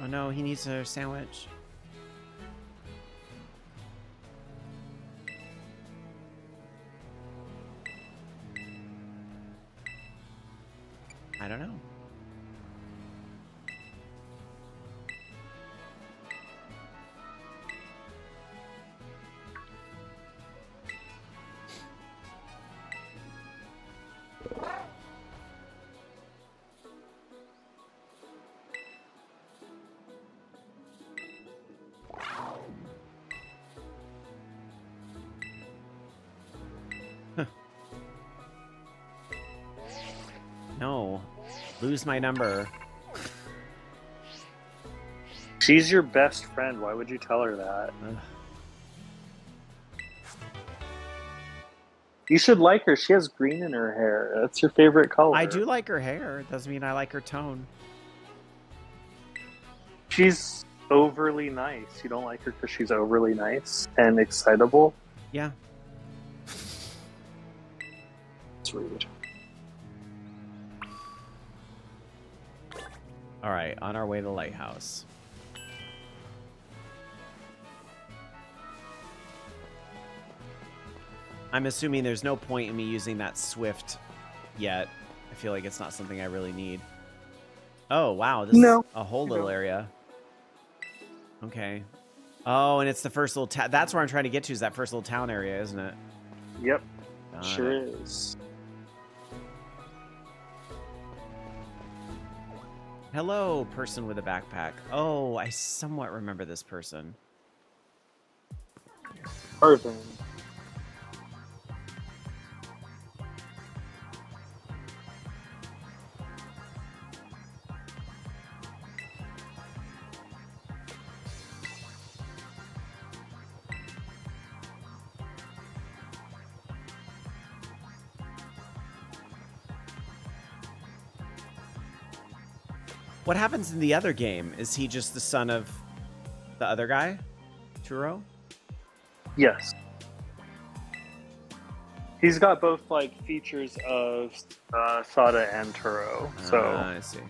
Oh no, he needs a sandwich. I don't know. No. Lose my number. She's your best friend. Why would you tell her that? You should like her. She has green in her hair. That's your favorite color. I do like her hair. It doesn't mean I like her tone. She's overly nice. You don't like her because she's overly nice and excitable? Yeah. It's rude. All right, on our way to the lighthouse. I'm assuming there's no point in me using that Swift yet. I feel like it's not something I really need. Oh, wow. This is a whole little area. Okay. Oh, and it's the first little town. That's where I'm trying to get to, is that first little town area, isn't it? Yep. Sure is. Hello, person with a backpack. Oh, I somewhat remember this person. Irvin. What happens in the other game? Is he just the son of the other guy? Turo? Yes. He's got both like features of Sada and Turo. So I see.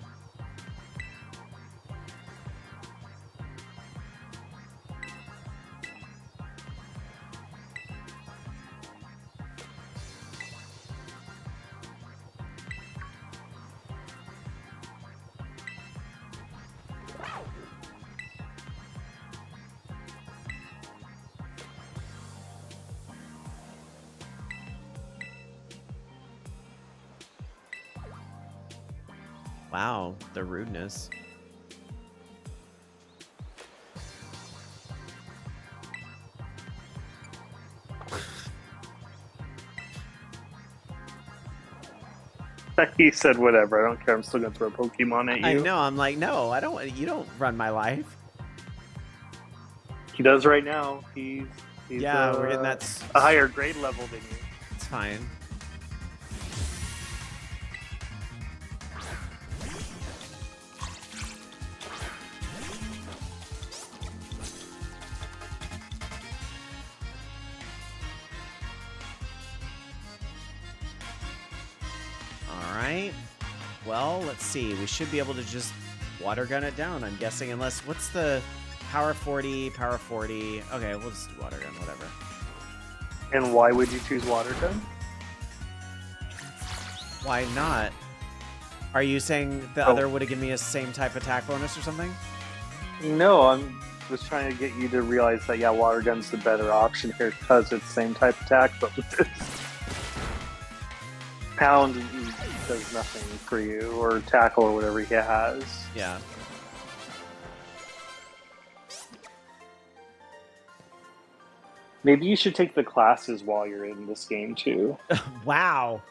Wow, the rudeness. he said whatever. I don't care. I'm still gonna throw Pokemon at you. I know. I'm like, no, I don't. You don't run my life. He does right now. He's yeah, we're getting that a higher grade level than you. It's fine. Well, let's see. We should be able to just water gun it down, I'm guessing, unless... What's the... Power 40, power 40... Okay, we'll just do water gun, whatever. And why would you choose water gun? Why not? Are you saying the other would have given me a same type attack bonus or something? No, I'm just trying to get you to realize that, yeah, water gun's the better option here because it's the same type attack, but with this... Pound does nothing for you, or tackle, or whatever he has. Yeah. Maybe you should take the classes while you're in this game, too. Wow.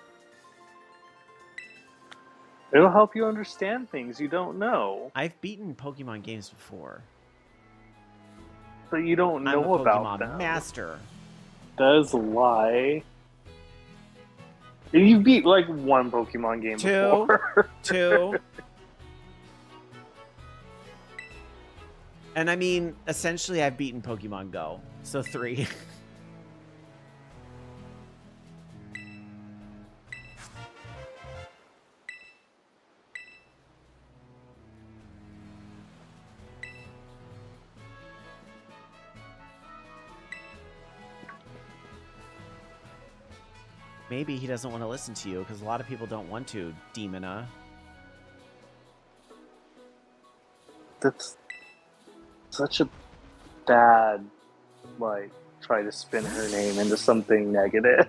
It'll help you understand things you don't know. I've beaten Pokemon games before. But you don't know about them. I'm a Pokemon master. That is a lie. You beat like one Pokemon game before. Two. And I mean, essentially I've beaten Pokemon Go. So 3. Maybe he doesn't want to listen to you, because a lot of people don't want to, Demona. That's such a bad, like, try to spin her name into something negative.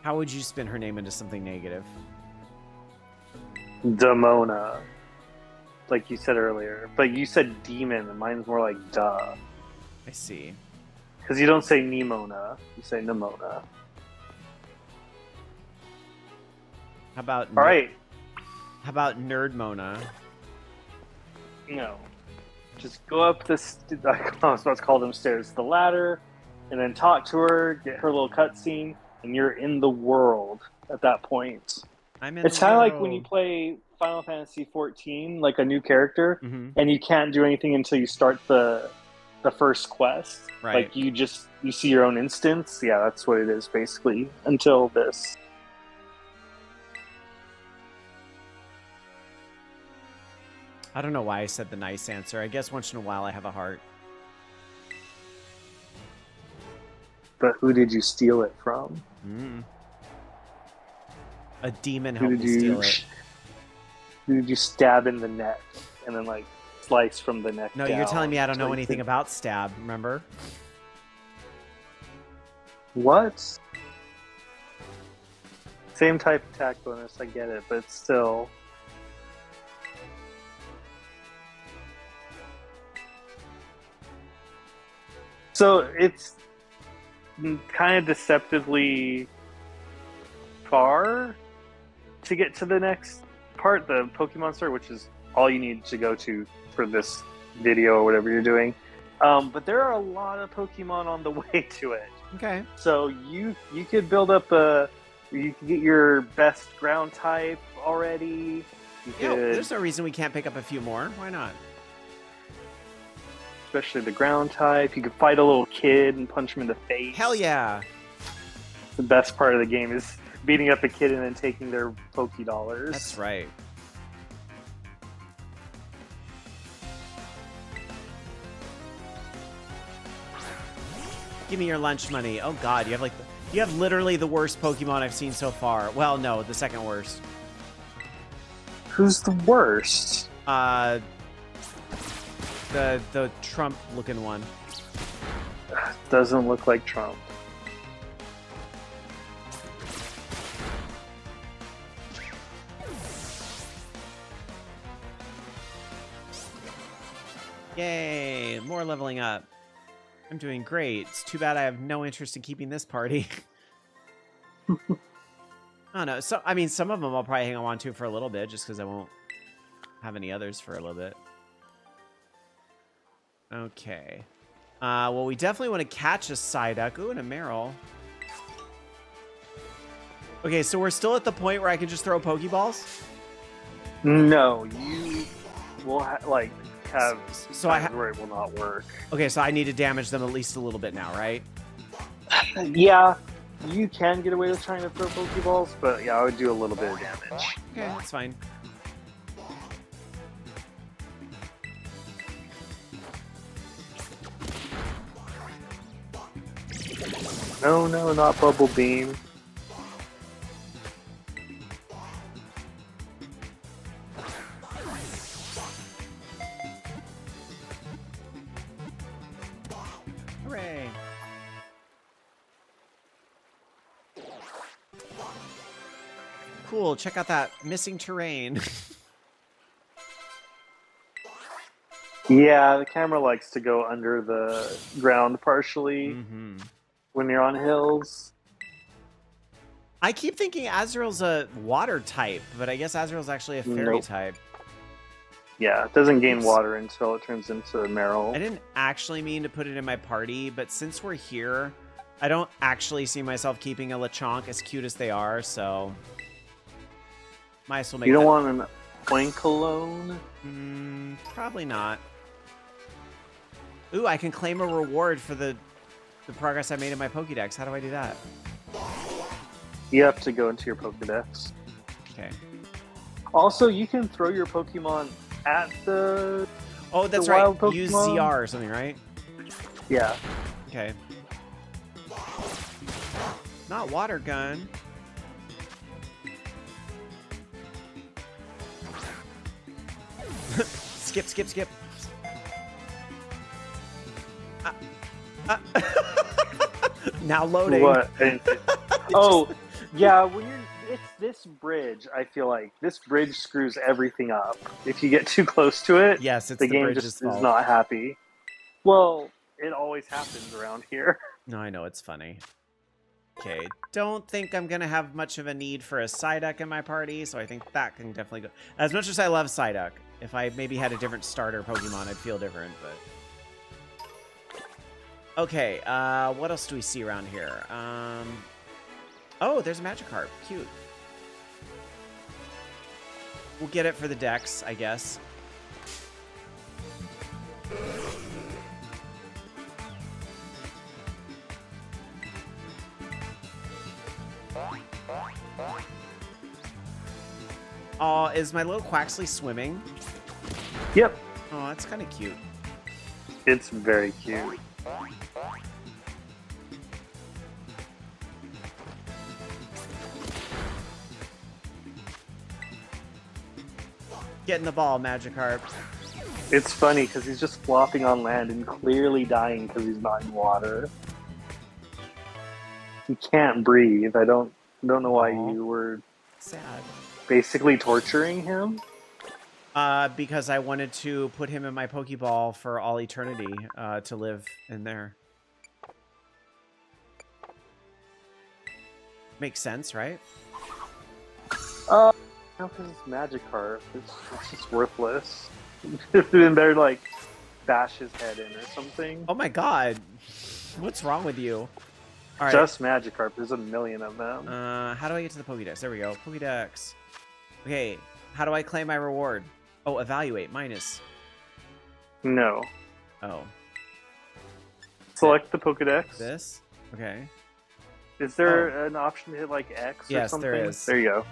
How would you spin her name into something negative? Demona. Like you said earlier. But you said demon, and mine's more like duh. I see. Because you don't say Nemona, you say Nemona. How about... All right. How about Nerdmona? No. Just go up this... I was about to call them stairs. The ladder, and then talk to her, get her little cutscene, and you're in the world at that point. I'm in It's the kind of like when you world. play Final Fantasy 14, like a new character, Mhm. and you can't do anything until you start the first quest. Right. Like you see your own instance. Yeah, that's what it is basically until this. I don't know why I said the nice answer. I guess once in a while I have a heart. But who did you steal it from? Mm. A demon Who helped did me steal you it. who did you stab in the neck and then like slice from the neck? No, down you're telling me I don't know until you anything could- about stab, remember? What? Same type of attack bonus, I get it, but it's still. So it's kind of deceptively far to get to the next part, the Pokemon Store, which is all you need to go to for this video or whatever you're doing. But there are a lot of Pokemon on the way to it. Okay. So you could build up you can get your best ground type already. You Yeah, could, there's no reason we can't pick up a few more. Why not? especially the ground type. You could fight a little kid and punch him in the face. Hell yeah. The best part of the game is beating up a kid and then taking their Poké-Dollars. That's right. Give me your lunch money. Oh god, you have literally the worst Pokemon I've seen so far. Well, no, the second worst. Who's the worst? The Trump looking one. Doesn't look like Trump. Yay, more leveling up. I'm doing great. It's too bad I have no interest in keeping this party. I don't know. So, I mean, some of them I'll probably hang on to for a little bit just because I won't have any others for a little bit. Okay. Well, we definitely want to catch a Psyduck. Ooh, and a Marill. Okay, so we're still at the point where I can just throw Pokeballs? No, you will have So I times where it will not work. Okay, so I need to damage them at least a little bit now, right? Yeah, you can get away with trying to throw Pokeballs, but yeah, I would do a little bit of damage. Okay, that's fine. No, not Bubble Beam. Hooray. Cool, check out that missing terrain. Yeah, the camera likes to go under the ground partially Mm-hmm. when you're on hills. I keep thinking Azrael's a water type, but I guess Azrael's actually a fairy Nope. type. Yeah, it doesn't gain Oops. water until it turns into I Marill. didn't actually mean to put it in my party, but since we're here, I don't actually see myself keeping a Lechonk as cute as they are, so might as well make You don't that- want an Oinkologne? Probably not. Ooh, I can claim a reward for the progress I made in my Pokédex. How do I do that? You have to go into your Pokedex. Okay. Also, you can throw your Pokemon at the... Oh, that's The right. wild Use Pokemon? ZR or something, right? Yeah. Okay. Not water gun. Skip. Now loading. What? Oh, yeah, when you're... It's this bridge, I feel like. This bridge screws everything up. If you get too close to it, Yes, it's the the game bridge's just fault. is not happy. Well, it always happens around here. No, I know, it's funny. Okay, don't think I'm gonna have much of a need for a Psyduck in my party, so I think that can definitely go. As much as I love Psyduck, if I maybe had a different starter Pokemon, I'd feel different, but... Okay, what else do we see around here? Oh, there's a Magikarp. Cute. We'll get it for the Dex, I guess. Oh, is my little Quaxley swimming? Yep. Oh, that's kind of cute. It's very cute. Get in the ball, Magikarp. It's funny because he's just flopping on land and clearly dying because he's not in water. He can't breathe. I don't know why you were sad. Basically torturing him. Because I wanted to put him in my Pokeball for all eternity to live in there. Makes sense, right? No, because it's Magikarp. It's just worthless. Then they're like bash his head in or something. Oh my god. What's wrong with you? All right. Just Magikarp. There's a million of them. How do I get to the Pokédex? There we go. Pokédex. Okay. How do I claim my reward? Oh, evaluate. Minus. No. Oh. Select the Pokédex. This? Okay. Is there an option to hit like X or something? Yes, there is. There you go.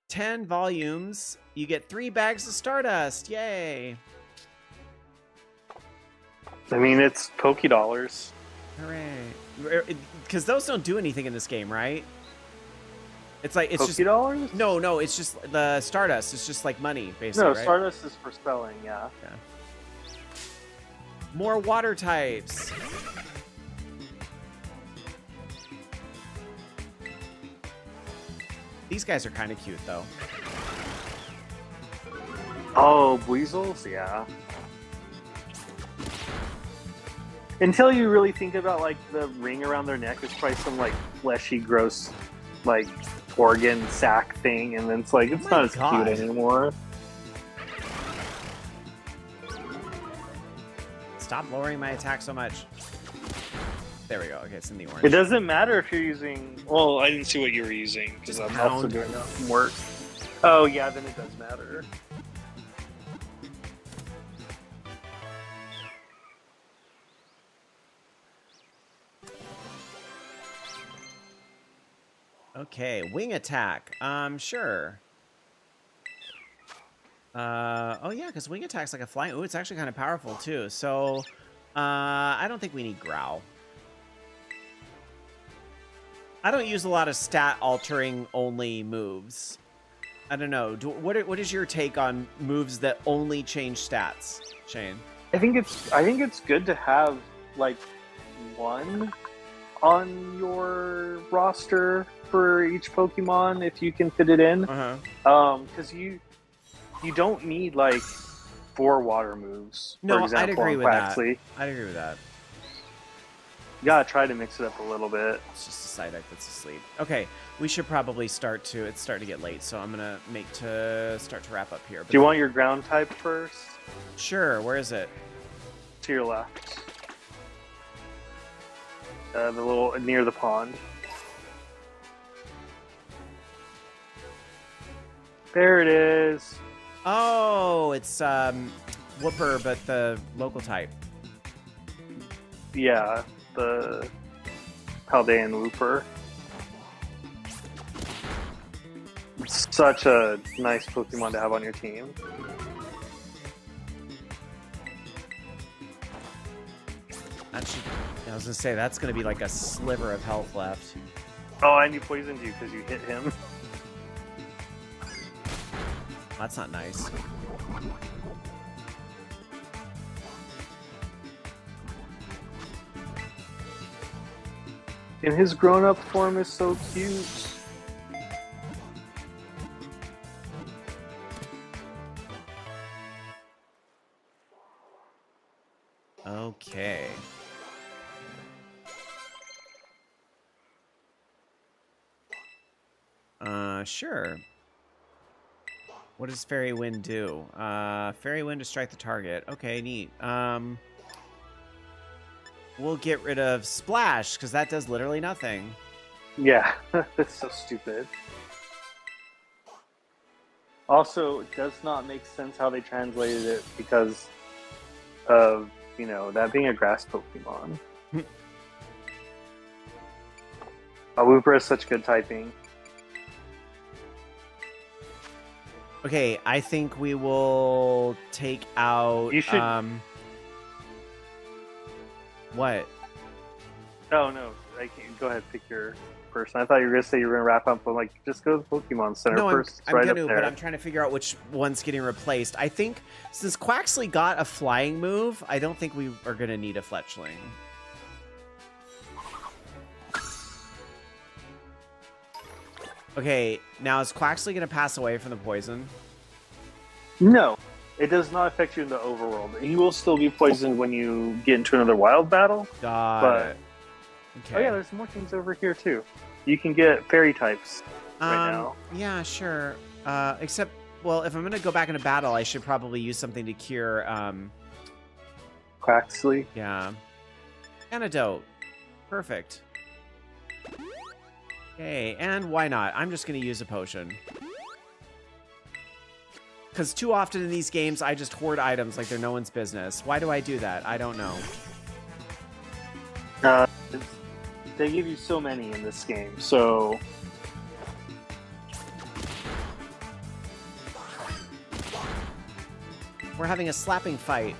10 volumes. You get 3 bags of Stardust. Yay. I mean, it's Pokédollars. Hooray. Because those don't do anything in this game, right? It's like, it's just... Pokédollars? No, it's just the Stardust. It's just like money, basically, No, right? Stardust is for spelling, yeah. More water types. These guys are kind of cute, though. Oh, Weasels? Yeah. Until you really think about, like, the ring around their neck, it's probably some, like, fleshy, gross, like, organ sac thing, and then it's like, it's not as cute anymore. Stop lowering my attack so much. There we go. Okay, it's in the orange. It doesn't matter if you're using... Well, I didn't see what you were using, because I'm also doing some work. Oh, yeah, then it does matter. Okay, wing attack. Sure. Oh yeah, because wing attack's like a flying. Ooh, it's actually kind of powerful too. So, I don't think we need growl. I don't use a lot of stat altering only moves. I don't know. What is your take on moves that only change stats, Shane? I think it's good to have like one on your roster for each Pokemon if you can fit it in. Because you don't need like 4 water moves. No, for example, I'd agree with Quaxley. that. I'd agree with that. You gotta try to mix it up a little bit. It's just a Psyduck that's asleep. Okay, we should probably start to... It's starting to get late, so I'm gonna start to wrap up here. But Do you want your ground type first? Sure, where is it? To your left. The little... near the pond. There it is. Oh, it's Whooper, but the local type. Yeah, the Paldean Whooper. It's such a nice Pokemon to have on your team. That should, I was gonna say that's gonna be like a sliver of health left. Oh, and you poisoned you because you hit him. That's not nice. And his grown-up form is so cute. Okay. Sure. What does Fairy Wind do? Fairy Wind to strike the target. Okay, neat. we'll get rid of Splash, because that does literally nothing. Yeah, that's so stupid. Also, it does not make sense how they translated it because of, you know, that being a grass Pokemon. Wooper has such good typing. Okay, I think we will take out... You should... What? Oh, no. Go ahead, pick your person. I thought you were going to say you were going to wrap up, but like, just go to the Pokemon Center first. I'm going to, but I'm trying to figure out which one's getting replaced. I think since Quaxley got a flying move, I don't think we are going to need a Fletchling. Okay, now is Quaxley going to pass away from the poison? No. It does not affect you in the overworld. He will still be poisoned when you get into another wild battle. Got it. Okay. Oh yeah, there's more things over here too. You can get fairy types right now. Yeah, sure. Except, well, if I'm going to go back into battle, I should probably use something to cure... Quaxley? Yeah. Antidote. Perfect. Okay, and why not? I'm just going to use a potion. Because too often in these games, I just hoard items like they're no one's business. Why do I do that? I don't know. They give you so many in this game, so... We're having a slapping fight.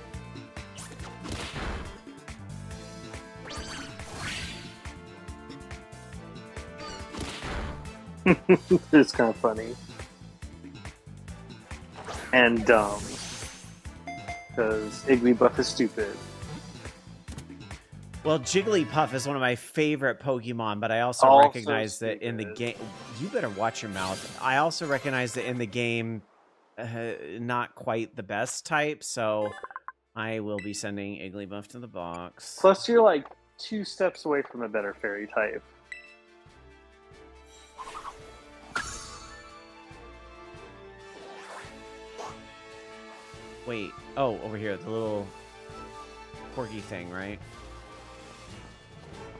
It's kind of funny. And dumb. Because Igglybuff is stupid. Well, Jigglypuff is one of my favorite Pokemon, but I also recognize that in the game... You better watch your mouth. I also recognize that in the game, not quite the best type, so I will be sending Igglybuff to the box. Plus, you're like 2 steps away from a better fairy type. Wait. Oh, over here. The little corgi thing, right?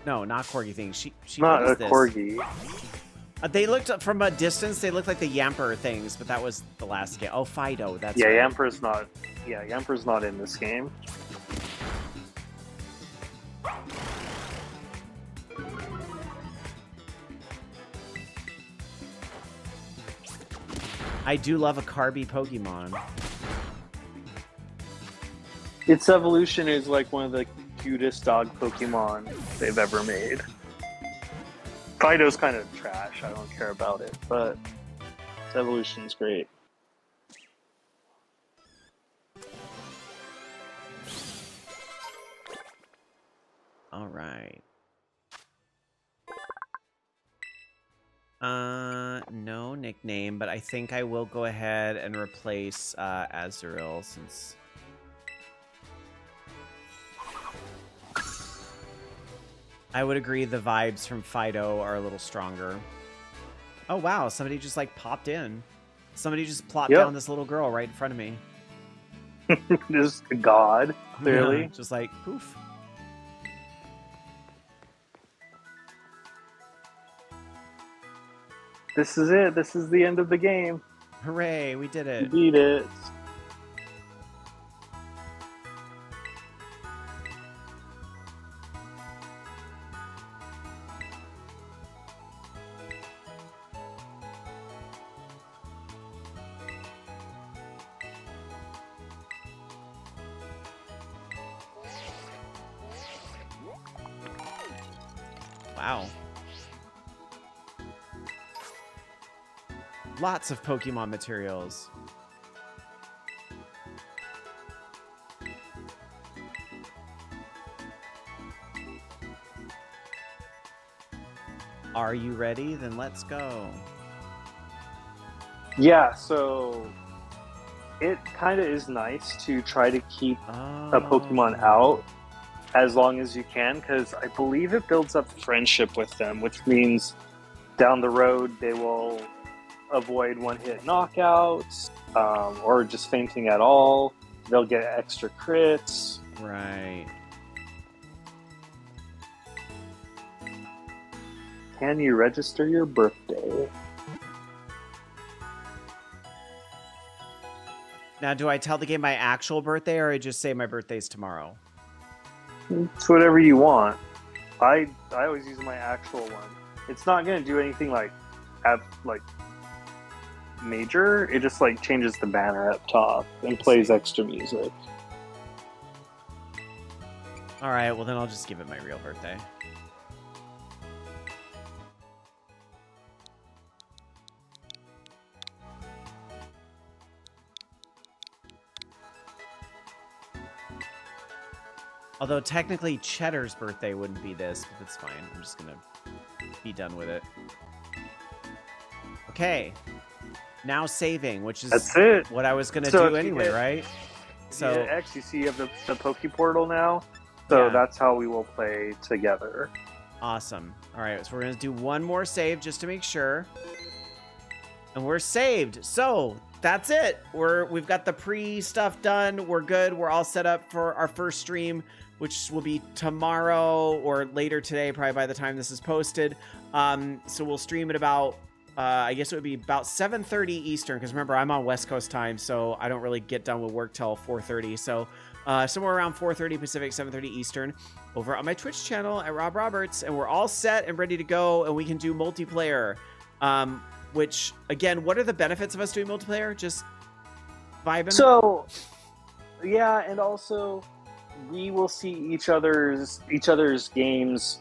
No, not corgi thing. She not what is a this? corgi. They looked up from a distance. They looked like the Yamper things, but that was the last game. Oh, Fido. That's yeah. right. Yamper's not. Yeah, Yamper's not in this game. I do love a Carby Pokemon. Its evolution is like one of the cutest dog Pokemon they've ever made. Fido's kind of trash, I don't care about it, but its evolution's great. Alright. No nickname, but I think I will go ahead and replace Azurill since... I would agree the vibes from Fido are a little stronger. Oh wow, somebody just like popped in. Somebody just plopped down this little girl right in front of me. Just a god, clearly. Yeah, just like, poof. This is it. This is the end of the game. Hooray, we did it. We beat it. Wow. Lots of Pokemon materials. Are you ready? Then let's go. Yeah, so it kind of is nice to try to keep a Pokemon out as long as you can, because I believe it builds up friendship with them, which means down the road they will avoid one-hit knockouts, or just fainting at all. They'll get extra crits. Right. Can you register your birthday? Now, do I tell the game my actual birthday, or I just say my birthday's tomorrow? It's whatever you want. I always use my actual one. It's not going to do anything like major. It just like changes the banner up top and plays extra music. All right, well then I'll just give it my real birthday. Although technically Cheddar's birthday wouldn't be this, but that's fine. I'm just gonna be done with it. Okay. Now saving, which is That's it. what I was gonna So do if you anyway, hit- right? So X, you see you have the Poke Portal now. So Yeah. that's how we will play together. awesome. All right, so we're gonna do one more save just to make sure. And we're saved. So that's it. We've got the pre-stuff done. We're good. We're all set up for our first stream, which will be tomorrow or later today, probably by the time this is posted. So we'll stream at about, I guess it would be about 7:30 Eastern, because remember, I'm on West Coast time, so I don't really get done with work till 4:30. So somewhere around 4:30 Pacific, 7:30 Eastern, over on my Twitch channel at Rob Roberts, and we're all set and ready to go, and we can do multiplayer. Which, again, what are the benefits of us doing multiplayer? Just vibing? So, yeah, and also we will see each other's games,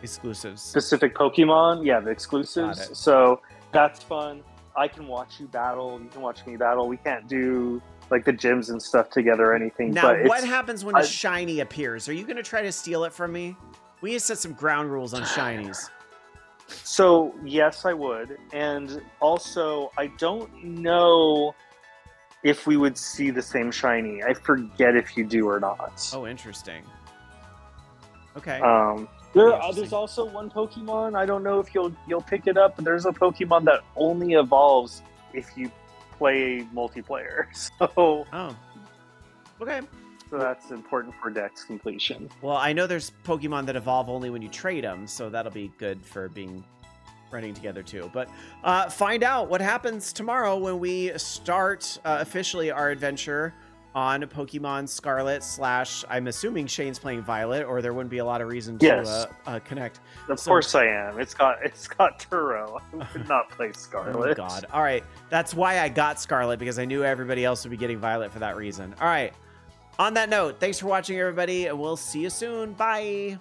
Exclusives. specific Pokemon. Yeah, the Got exclusives. it. So that's fun. I can watch you battle. You can watch me battle. We can't do like the gyms and stuff together or anything. Now, but what it's, happens when a shiny appears? Are you going to try to steal it from me? We need to set some ground rules on shinies. So yes, I would, and also I don't know if we would see the same shiny. I forget if you do or not. Oh, interesting. Okay. There's Interesting. also one Pokemon. I don't know if you'll pick it up, but there's a Pokemon that only evolves if you play multiplayer. So Oh. Okay. that's important for Dex completion. Well, I know there's Pokemon that evolve only when you trade them, so that'll be good for being running together too. But find out what happens tomorrow when we start officially our adventure on Pokemon Scarlet / I'm assuming Shane's playing Violet, or there wouldn't be a lot of reason Yes. to connect. Of So- course I am. It's got Turo. I would not play Scarlet. Oh God! All right, that's why I got Scarlet, because I knew everybody else would be getting Violet for that reason. All right. On that note, thanks for watching, everybody, and we'll see you soon. Bye.